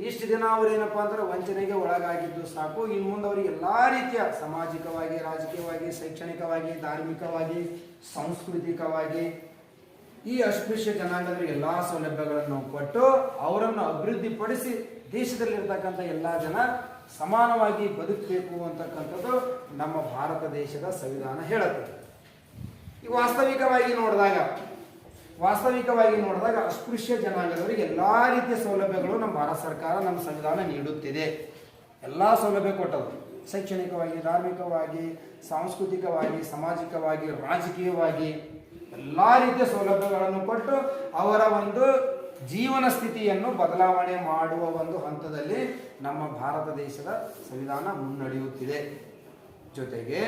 ಇಷ್ಟು ದಿನ ಅವರೇನಪ್ಪ ಅಂದ್ರೆ ವಂಚನೆಗೆ ಒಳಗಾಗಿದ್ದು ಸಾಕು. ಇನ್ನು ಮುಂದೆ ಅವರಿಗೆ ಎಲ್ಲ ರೀತಿಯ ಸಾಮಾಜಿಕವಾಗಿ, ರಾಜಕೀಯವಾಗಿ, ಶೈಕ್ಷಣಿಕವಾಗಿ, ಧಾರ್ಮಿಕವಾಗಿ, ಸಾಂಸ್ಕೃತಿಕವಾಗಿ ಈ ಅಸ್ಪೃಶ್ಯ ಜನಾಂಗದವರಿಗೆ ಎಲ್ಲ ಸೌಲಭ್ಯಗಳನ್ನು ಕೊಟ್ಟು ಅವರನ್ನು ಅಭಿವೃದ್ಧಿಪಡಿಸಿ ದೇಶದಲ್ಲಿರ್ತಕ್ಕಂಥ ಎಲ್ಲ ಜನ ಸಮಾನವಾಗಿ ಬದುಕಬೇಕು ಅಂತಕ್ಕಂಥದ್ದು ನಮ್ಮ ಭಾರತ ದೇಶದ ಸಂವಿಧಾನ ಹೇಳುತ್ತೆ. ಈಗ ವಾಸ್ತವಿಕವಾಗಿ ನೋಡಿದಾಗ ಅಸ್ಪೃಶ್ಯ ಜನಾಂಗದವರಿಗೆ ಎಲ್ಲ ರೀತಿಯ ಸೌಲಭ್ಯಗಳು ನಮ್ಮ ಭಾರತ ಸರ್ಕಾರ, ನಮ್ಮ ಸಂವಿಧಾನ ನೀಡುತ್ತಿದೆ. ಎಲ್ಲ ಸೌಲಭ್ಯ ಕೊಟ್ಟದು, ಶೈಕ್ಷಣಿಕವಾಗಿ, ಧಾರ್ಮಿಕವಾಗಿ, ಸಾಂಸ್ಕೃತಿಕವಾಗಿ, ಸಾಮಾಜಿಕವಾಗಿ, ರಾಜಕೀಯವಾಗಿ ಎಲ್ಲ ರೀತಿಯ ಸೌಲಭ್ಯಗಳನ್ನು ಕೊಟ್ಟು ಅವರ ಒಂದು ಜೀವನ ಸ್ಥಿತಿಯನ್ನು ಬದಲಾವಣೆ ಮಾಡುವ ಒಂದು ಹಂತದಲ್ಲಿ ನಮ್ಮ ಭಾರತ ದೇಶದ ಸಂವಿಧಾನ ಮುನ್ನಡೆಯುತ್ತಿದೆ. ಜೊತೆಗೆ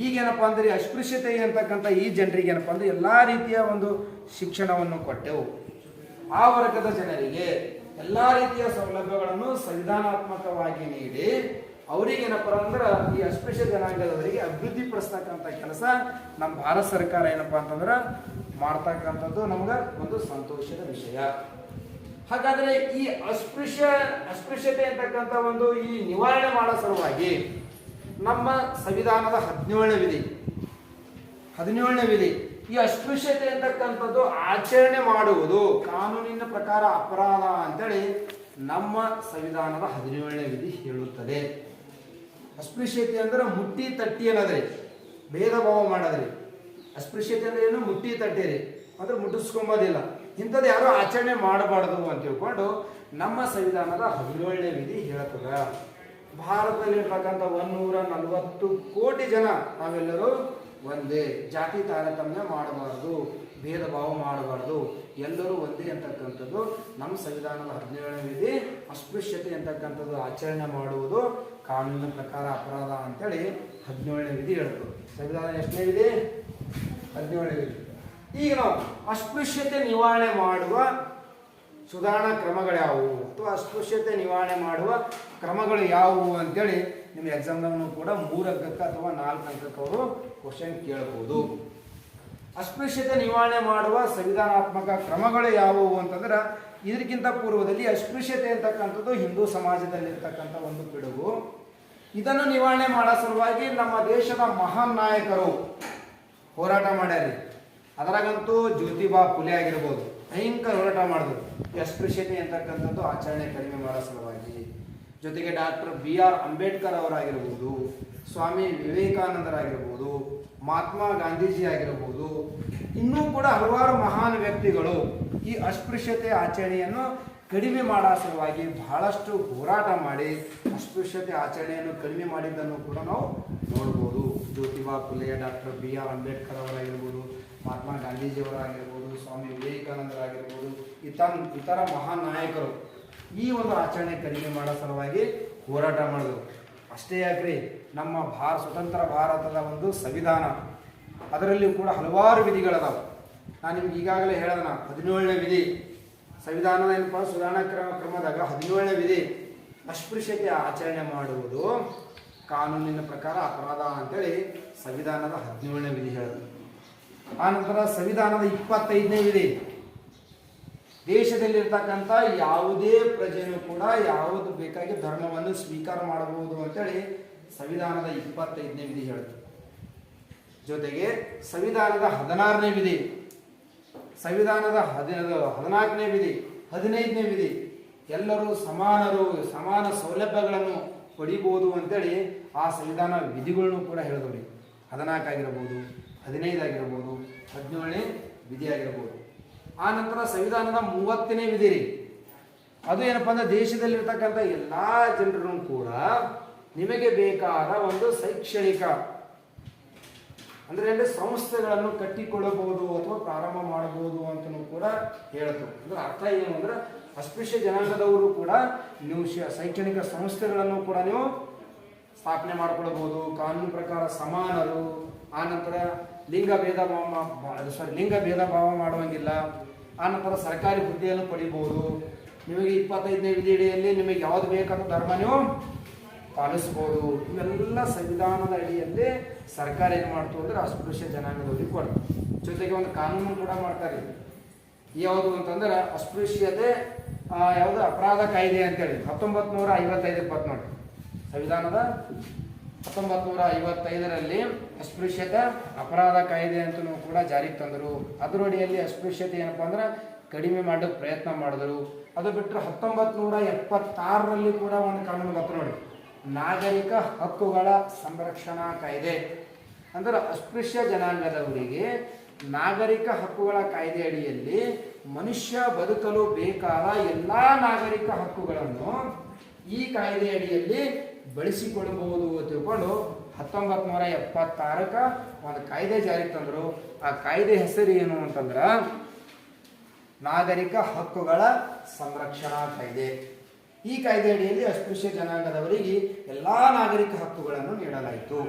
ಈಗೇನಪ್ಪ ಅಂದರೆ ಅಸ್ಪೃಶ್ಯತೆ ಅಂತಕ್ಕಂಥ ಈ ಜನರಿಗೆ ಏನಪ್ಪ ಅಂದರೆ ಎಲ್ಲ ರೀತಿಯ ಒಂದು ಶಿಕ್ಷಣವನ್ನು ಕೊಟ್ಟೆವು. ಆ ವರ್ಗದ ಜನರಿಗೆ ಎಲ್ಲ ರೀತಿಯ ಸೌಲಭ್ಯಗಳನ್ನು ಸಂವಿಧಾನಾತ್ಮಕವಾಗಿ ನೀಡಿ ಅವರಿಗೇನಪ್ಪ ಅಂದ್ರೆ ಈ ಅಸ್ಪೃಶ್ಯ ಜನಾಂಗದವರಿಗೆ ಅಭಿವೃದ್ಧಿ ಪಡಿಸ್ತಕ್ಕಂಥ ಕೆಲಸ ನಮ್ಮ ಭಾರತ ಸರ್ಕಾರ ಏನಪ್ಪ ಅಂತಂದ್ರೆ ಮಾಡ್ತಕ್ಕಂಥದ್ದು ನಮ್ಗೆ ಒಂದು ಸಂತೋಷದ ವಿಷಯ. ಹಾಗಾದ್ರೆ ಈ ಅಸ್ಪೃಶ್ಯತೆ ಅಂತಕ್ಕಂಥ ಒಂದು ಈ ನಿವಾರಣೆ ಮಾಡೋ ಸಲುವಾಗಿ ನಮ್ಮ ಸಂವಿಧಾನದ 17ನೇ ವಿಧಿ ಈ ಅಸ್ಪೃಶ್ಯತೆ ಅಂತಕ್ಕಂಥದ್ದು ಆಚರಣೆ ಮಾಡುವುದು ಕಾನೂನಿನ ಪ್ರಕಾರ ಅಪರಾಧ ಅಂತೇಳಿ ನಮ್ಮ ಸಂವಿಧಾನದ 17ನೇ ವಿಧಿ ಹೇಳುತ್ತದೆ. ಅಸ್ಪೃಶ್ಯತೆ ಅಂದ್ರೆ ಮುಟ್ಟಿ ತಟ್ಟಿ ಅನ್ನೋದ್ರಿ, ಭೇದ ಭಾವ ಮಾಡೋದ್ರಿ. ಅಸ್ಪೃಶ್ಯತೆ ಅಂದ್ರೆ ಏನು? ಮುಟ್ಟಿ ತಟ್ಟಿರಿ ಅಂದ್ರೆ ಮುಟ್ಟಿಸ್ಕೊಂಬೋದಿಲ್ಲ, ಇಂಥದ್ದು ಯಾರು ಆಚರಣೆ ಮಾಡಬಾರ್ದು ಅಂತ ತಿಳ್ಕೊಂಡು ನಮ್ಮ ಸಂವಿಧಾನದ 17ನೇ ವಿಧಿ ಹೇಳ್ತದ. ಭಾರತದಲ್ಲಿರ್ತಕ್ಕಂಥ 140 ಕೋಟಿ ಜನ ನಾವೆಲ್ಲರೂ ಒಂದೇ, ಜಾತಿ ತಾರತಮ್ಯ ಮಾಡಬಾರ್ದು, ಭೇದ ಭಾವ ಮಾಡಬಾರ್ದು, ಎಲ್ಲರೂ ಒಂದೇ ಅಂತಕ್ಕಂಥದ್ದು ನಮ್ಮ ಸಂವಿಧಾನದ 17ನೇ ವಿಧಿ. ಅಸ್ಪೃಶ್ಯತೆ ಅಂತಕ್ಕಂಥದ್ದು ಆಚರಣೆ ಮಾಡುವುದು ಕಾನೂನಿನ ಪ್ರಕಾರ ಅಪರಾಧ ಅಂತೇಳಿ 17ನೇ ವಿಧಿ ಹೇಳ್ತು. ಸಂವಿಧಾನ ಎಷ್ಟನೇ ವಿಧಿ? 17ನೇ ವಿಧಿ. ಈಗ ನಾವು ಅಸ್ಪೃಶ್ಯತೆ ನಿವಾರಣೆ ಮಾಡುವ ಸುಧಾರಣಾ ಕ್ರಮಗಳು ಯಾವುವು ಅಥವಾ ಅಸ್ಪೃಶ್ಯತೆ ನಿವಾರಣೆ ಮಾಡುವ ಕ್ರಮಗಳು ಯಾವುವು ಅಂತೇಳಿ ನಿಮ್ಮ ಎಕ್ಸಾಮ್ನೂ ಕೂಡ 3 ಅಂಕಕ್ಕೆ ಅಥವಾ 4 ಅಂಕಕ್ಕೆ ಅವರು ಕ್ವಶನ್ ಕೇಳಬಹುದು. ಅಸ್ಪೃಶ್ಯತೆ ನಿವಾರಣೆ ಮಾಡುವ ಸಂವಿಧಾನಾತ್ಮಕ ಕ್ರಮಗಳು ಯಾವುವು ಅಂತಂದ್ರೆ ಇದಕ್ಕಿಂತ ಪೂರ್ವದಲ್ಲಿ ಅಸ್ಪೃಶ್ಯತೆ ಅಂತಕ್ಕಂಥದ್ದು ಹಿಂದೂ ಸಮಾಜದಲ್ಲಿರ್ತಕ್ಕಂಥ ಒಂದು ಪಿಡುಗು. ಇದನ್ನು ನಿವಾರಣೆ ಮಾಡೋ ಸಲುವಾಗಿ ನಮ್ಮ ದೇಶದ ಮಹಾನ್ ನಾಯಕರು ಹೋರಾಟ ಮಾಡ್ಯಾರಿ. ಅದರಾಗಂತೂ ಜ್ಯೋತಿಬಾ ಫುಲೆ ಆಗಿರ್ಬೋದು, ಭಯಂಕರ ಹೋರಾಟ ಮಾಡಿದ್ರು ಈ ಅಸ್ಪೃಶ್ಯತೆ ಅಂತಕ್ಕಂಥದ್ದು ಆಚರಣೆ ಕಡಿಮೆ ಮಾಡೋ ಸಲುವಾಗಿ. ಜೊತೆಗೆ ಡಾಕ್ಟರ್ BR ಅಂಬೇಡ್ಕರ್ ಅವರಾಗಿರ್ಬೋದು, ಸ್ವಾಮಿ ವಿವೇಕಾನಂದರಾಗಿರ್ಬೋದು, ಮಹಾತ್ಮ ಗಾಂಧೀಜಿ ಆಗಿರ್ಬೋದು, ಇನ್ನೂ ಕೂಡ ಹಲವಾರು ಮಹಾನ್ ವ್ಯಕ್ತಿಗಳು ಈ ಅಸ್ಪೃಶ್ಯತೆ ಆಚರಣೆಯನ್ನು ಕಡಿಮೆ ಮಾಡೋ ಸಲುವಾಗಿ ಬಹಳಷ್ಟು ಹೋರಾಟ ಮಾಡಿ ಅಸ್ಪೃಶ್ಯತೆ ಆಚರಣೆಯನ್ನು ಕಡಿಮೆ ಮಾಡಿದ್ದನ್ನು ಕೂಡ ನಾವು ನೋಡ್ಬೋದು. ಜ್ಯೋತಿಬಾ ಫುಲೆ, ಡಾಕ್ಟರ್ BR ಅಂಬೇಡ್ಕರ್ ಅವರಾಗಿರ್ಬೋದು, ಮಹಾತ್ಮ ಗಾಂಧೀಜಿಯವರಾಗಿರ್ಬೋದು, ಸ್ವಾಮಿ ವಿವೇಕಾನಂದರಾಗಿರ್ಬೋದು, ಇತರ ಮಹಾನ್ ನಾಯಕರು ಈ ಒಂದು ಆಚರಣೆ ಕಡಿಮೆ ಮಾಡೋ ಸಲುವಾಗಿ ಹೋರಾಟ ಮಾಡಿದ್ರು. ಅಷ್ಟೇ ಯಾಕ್ರಿ, ನಮ್ಮ ಸ್ವತಂತ್ರ ಭಾರತದ ಒಂದು ಸಂವಿಧಾನ ಅದರಲ್ಲಿ ಕೂಡ ಹಲವಾರು ವಿಧಿಗಳದಾವೆ. ನಾನು ನಿಮ್ಗೆ ಈಗಾಗಲೇ ಹೇಳಿದ 17ನೇ ವಿಧಿ ಸಂವಿಧಾನದ ಏನಪ್ಪ ಸುಧಾರಣಾ ಕ್ರಮದಾಗ 17ನೇ ವಿಧಿ ಅಸ್ಪೃಶ್ಯತೆ ಆಚರಣೆ ಮಾಡುವುದು ಕಾನೂನಿನ ಪ್ರಕಾರ ಅಪರಾಧ ಅಂತೇಳಿ ಸಂವಿಧಾನದ 17ನೇ ವಿಧಿ ಹೇಳಿದ್ರು. ಆನಂತರ ಸಂವಿಧಾನದ 25ನೇ ವಿಧಿ ದೇಶದಲ್ಲಿರ್ತಕ್ಕಂಥ ಯಾವುದೇ ಪ್ರಜೆಯೂ ಕೂಡ ಯಾವುದು ಬೇಕಾಗಿ ಧರ್ಮವನ್ನು ಸ್ವೀಕಾರ ಮಾಡಬಹುದು ಅಂತೇಳಿ ಸಂವಿಧಾನದ 25ನೇ ವಿಧಿ ಹೇಳುತ್ತೆ. ಜೊತೆಗೆ ಸಂವಿಧಾನದ 16ನೇ ವಿಧಿ, ಸಂವಿಧಾನದ 14ನೇ ವಿಧಿ, 15ನೇ ವಿಧಿ ಎಲ್ಲರೂ ಸಮಾನರು, ಸಮಾನ ಸೌಲಭ್ಯಗಳನ್ನು ಪಡಿಬೋದು ಅಂತೇಳಿ ಆ ಸಂವಿಧಾನ ವಿಧಿಗಳನ್ನು ಕೂಡ ಹೇಳಿದವ್ರಿ. 14 ಆಗಿರ್ಬೋದು, 15 ಆಗಿರ್ಬೋದು, 17ನೇ ವಿಧಿ ಆಗಿರ್ಬೋದು. ಆ ನಂತರ ಸಂವಿಧಾನದ 30ನೇ ವಿಧಿ ರೀ, ಅದು ಏನಪ್ಪ ಅಂದ್ರೆ ದೇಶದಲ್ಲಿರ್ತಕ್ಕಂಥ ಎಲ್ಲ ಜನರು ಕೂಡ ನಿಮಗೆ ಬೇಕಾದ ಒಂದು ಶೈಕ್ಷಣಿಕ ಅಂದ್ರೆ ಸಂಸ್ಥೆಗಳನ್ನು ಕಟ್ಟಿಕೊಳ್ಳಬಹುದು ಅಥವಾ ಪ್ರಾರಂಭ ಮಾಡಬಹುದು ಅಂತಲೂ ಕೂಡ ಹೇಳುತ್ತೆ. ಅಂದ್ರೆ ಅರ್ಥ ಏನು ಅಂದ್ರೆ ಅಸ್ಪೃಶ್ಯ ಜನಾಂಗದವರು ಕೂಡ ನೀವು ಶೈಕ್ಷಣಿಕ ಸಂಸ್ಥೆಗಳನ್ನು ಕೂಡ ನೀವು ಸ್ಥಾಪನೆ ಮಾಡಿಕೊಳ್ಳಬಹುದು, ಕಾನೂನು ಪ್ರಕಾರ ಸಮಾನರು. ಆನಂತರ ಲಿಂಗ ಭೇದ ಭಾವ ಮಾಡುವಂಗಿಲ್ಲ. ಆನಂತರ ಸರ್ಕಾರಿ ಹುದ್ದೆಯನ್ನು ಪಡಿಬಹುದು. ನಿಮಗೆ 25ನೇ ವಿಧಿ ಅಡಿಯಲ್ಲಿ ನಿಮಗೆ ಯಾವ್ದು ಬೇಕಾದ ಧರ್ಮ ನೀವು ಪಾಲಿಸ್ಬೋದು. ಇವೆಲ್ಲ ಸಂವಿಧಾನದ ಅಡಿಯಲ್ಲಿ ಸರ್ಕಾರ ಏನು ಮಾಡ್ತು ಅಂದ್ರೆ ಅಸ್ಪೃಶ್ಯ ಜನಾಂಗದವರಿಗೆ ಕೊಡ್ತಾರೆ. ಜೊತೆಗೆ ಒಂದು ಕಾನೂನು ಕೂಡ ಮಾಡ್ತಾರೆ. ಯಾವುದು ಅಂತಂದ್ರೆ ಅಸ್ಪೃಶ್ಯತೆ ಯಾವುದು ಅಪರಾಧ ಕಾಯ್ದೆ ಅಂತೇಳಿ 1955 ನೋಡಿ, ಸಂವಿಧಾನದ 1955ರಲ್ಲಿ ಅಸ್ಪೃಶ್ಯತೆ ಅಪರಾಧ ಕಾಯ್ದೆ ಅಂತಲೂ ಕೂಡ ಜಾರಿಗೆ ತಂದರು. ಅದರಡಿಯಲ್ಲಿ ಅಸ್ಪೃಶ್ಯತೆ ಏನಪ್ಪ ಅಂದ್ರೆ ಕಡಿಮೆ ಮಾಡೋಕ್ಕೆ ಪ್ರಯತ್ನ ಮಾಡಿದ್ರು. ಅದು ಬಿಟ್ಟರೆ 1976ರಲ್ಲಿ ಕೂಡ ಒಂದು ಕಾನೂನು ಬತ್ತು ನೋಡಿ, ನಾಗರಿಕ ಹಕ್ಕುಗಳ ಸಂರಕ್ಷಣಾ ಕಾಯ್ದೆ. ಅಂದ್ರೆ ಅಸ್ಪೃಶ್ಯ ಜನಾಂಗದವರಿಗೆ ನಾಗರಿಕ ಹಕ್ಕುಗಳ ಕಾಯ್ದೆ ಅಡಿಯಲ್ಲಿ ಮನುಷ್ಯ ಬದುಕಲು ಬೇಕಾದ ಎಲ್ಲ ನಾಗರಿಕ ಹಕ್ಕುಗಳನ್ನು ಈ ಕಾಯ್ದೆ ಅಡಿಯಲ್ಲಿ ಬಳಸಿಕೊಳ್ಳಬಹುದು ಅಂತ ತಿಳ್ಕೊಂಡು 1976ಕ್ಕೆ ಒಂದು ಕಾಯ್ದೆ ಜಾರಿಗೆ ತಂದರು. ಆ ಕಾಯ್ದೆ ಹೆಸರು ಏನು ಅಂತಂದ್ರೆ ನಾಗರಿಕ ಹಕ್ಕುಗಳ ಸಂರಕ್ಷಣಾ ಕಾಯ್ದೆ. ಈ ಕಾಯ್ದೆ ಅಡಿಯಲ್ಲಿ ಅಸ್ಪೃಶ್ಯ ಜನಾಂಗದವರಿಗೆ ಎಲ್ಲ ನಾಗರಿಕ ಹಕ್ಕುಗಳನ್ನು ನೀಡಲಾಯಿತು.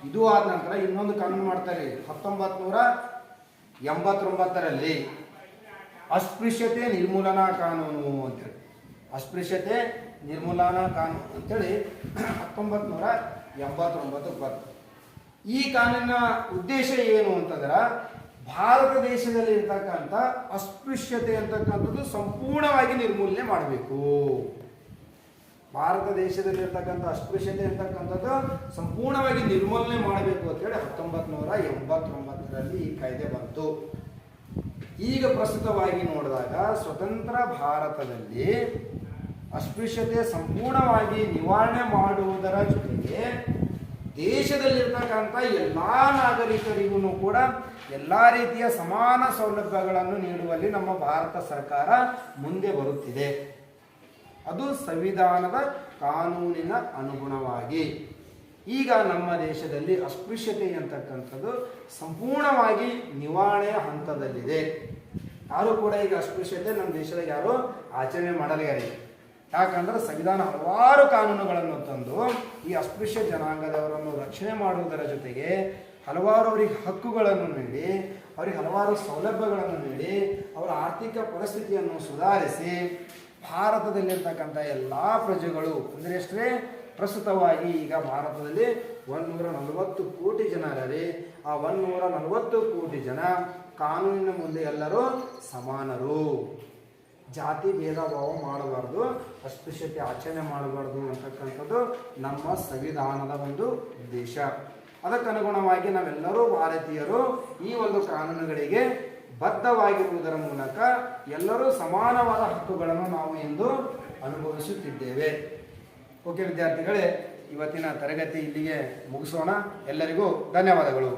ಇದು ಆದ ನಂತರ ಇನ್ನೊಂದು ಕಾನೂನು ಮಾಡ್ತಾರೆ 1989ರಲ್ಲಿ ಅಸ್ಪೃಶ್ಯತೆ ನಿರ್ಮೂಲನಾ ಕಾನೂನು ಅಂತೇಳಿ. ಅಸ್ಪೃಶ್ಯತೆ ನಿರ್ಮೂಲನಾ ಕಾನೂನು ಅಂತೇಳಿ 1989 ಬಂತು. ಈ ಕಾನೂನಿನ ಉದ್ದೇಶ ಏನು ಅಂತಂದ್ರೆ ಭಾರತ ದೇಶದಲ್ಲಿ ಇರ್ತಕ್ಕಂಥ ಅಸ್ಪೃಶ್ಯತೆ ಅಂತಕ್ಕಂಥದ್ದು ಸಂಪೂರ್ಣವಾಗಿ ನಿರ್ಮೂಲನೆ ಮಾಡಬೇಕು. ಭಾರತ ದೇಶದಲ್ಲಿ ಇರ್ತಕ್ಕಂಥ ಅಸ್ಪೃಶ್ಯತೆ ಅಂತಕ್ಕಂಥದ್ದು ಸಂಪೂರ್ಣವಾಗಿ ನಿರ್ಮೂಲನೆ ಮಾಡಬೇಕು ಅಂತೇಳಿ 1989ರಲ್ಲಿ ಈ ಕಾಯ್ದೆ ಬಂತು. ಈಗ ಪ್ರಸ್ತುತವಾಗಿ ನೋಡಿದಾಗ ಸ್ವತಂತ್ರ ಭಾರತದಲ್ಲಿ ಅಸ್ಪೃಶ್ಯತೆ ಸಂಪೂರ್ಣವಾಗಿ ನಿವಾರಣೆ ಮಾಡುವುದರ ಜೊತೆಗೆ ದೇಶದಲ್ಲಿರ್ತಕ್ಕಂಥ ಎಲ್ಲ ನಾಗರಿಕರಿಗೂ ಕೂಡ ಎಲ್ಲ ರೀತಿಯ ಸಮಾನ ಸೌಲಭ್ಯಗಳನ್ನು ನೀಡುವಲ್ಲಿ ನಮ್ಮ ಭಾರತ ಸರ್ಕಾರ ಮುಂದೆ ಬರುತ್ತಿದೆ. ಅದು ಸಂವಿಧಾನದ ಕಾನೂನಿನ ಅನುಗುಣವಾಗಿ. ಈಗ ನಮ್ಮ ದೇಶದಲ್ಲಿ ಅಸ್ಪೃಶ್ಯತೆ ಅಂತಕ್ಕಂಥದ್ದು ಸಂಪೂರ್ಣವಾಗಿ ನಿವಾರಣೆಯ ಹಂತದಲ್ಲಿದೆ. ಯಾರು ಕೂಡ ಈಗ ಅಸ್ಪೃಶ್ಯತೆ ನಮ್ಮ ದೇಶದಾಗ ಯಾರು ಆಚರಣೆ ಮಾಡಲಾರೆ. ಯಾಕಂದ್ರೆ ಸಂವಿಧಾನ ಹಲವಾರು ಕಾನೂನುಗಳನ್ನು ತಂದು ಈ ಅಸ್ಪೃಶ್ಯ ಜನಾಂಗದವರನ್ನು ರಕ್ಷಣೆ ಮಾಡುವುದರ ಜೊತೆಗೆ ಹಲವಾರು ಅವರಿಗೆ ಹಕ್ಕುಗಳನ್ನು ನೀಡಿ, ಅವರಿಗೆ ಹಲವಾರು ಸೌಲಭ್ಯಗಳನ್ನು ನೀಡಿ, ಅವರ ಆರ್ಥಿಕ ಪರಿಸ್ಥಿತಿಯನ್ನು ಸುಧಾರಿಸಿ ಭಾರತದಲ್ಲಿರ್ತಕ್ಕಂಥ ಎಲ್ಲ ಪ್ರಜೆಗಳು ಅಂದರೆ ಎಷ್ಟೇ ಪ್ರಸ್ತುತವಾಗಿ ಈಗ ಭಾರತದಲ್ಲಿ 140 ಕೋಟಿ ಜನರೇ. ಆ 140 ಕೋಟಿ ಜನ ಕಾನೂನಿನ ಮುಂದೆ ಎಲ್ಲರೂ ಸಮಾನರು. ಜಾತಿ ಭೇದ ಭಾವ ಮಾಡಬಾರ್ದು, ಅಸ್ಪೃಶ್ಯತೆ ಆಚರಣೆ ಮಾಡಬಾರ್ದು ಅಂತಕ್ಕಂಥದ್ದು ನಮ್ಮ ಸಂವಿಧಾನದ ಒಂದು ಉದ್ದೇಶ. ಅದಕ್ಕನುಗುಣವಾಗಿ ನಾವೆಲ್ಲರೂ ಭಾರತೀಯರು ಈ ಒಂದು ಕಾನೂನುಗಳಿಗೆ ಬದ್ಧವಾಗಿರುವುದರ ಮೂಲಕ ಎಲ್ಲರೂ ಸಮಾನವಾದ ಹಕ್ಕುಗಳನ್ನು ನಾವು ಇಂದು ಅನುಭವಿಸುತ್ತಿದ್ದೇವೆ. ಓಕೆ ವಿದ್ಯಾರ್ಥಿಗಳೇ, ಇವತ್ತಿನ ತರಗತಿ ಇಲ್ಲಿಗೆ ಮುಗಿಸೋಣ. ಎಲ್ಲರಿಗೂ ಧನ್ಯವಾದಗಳು.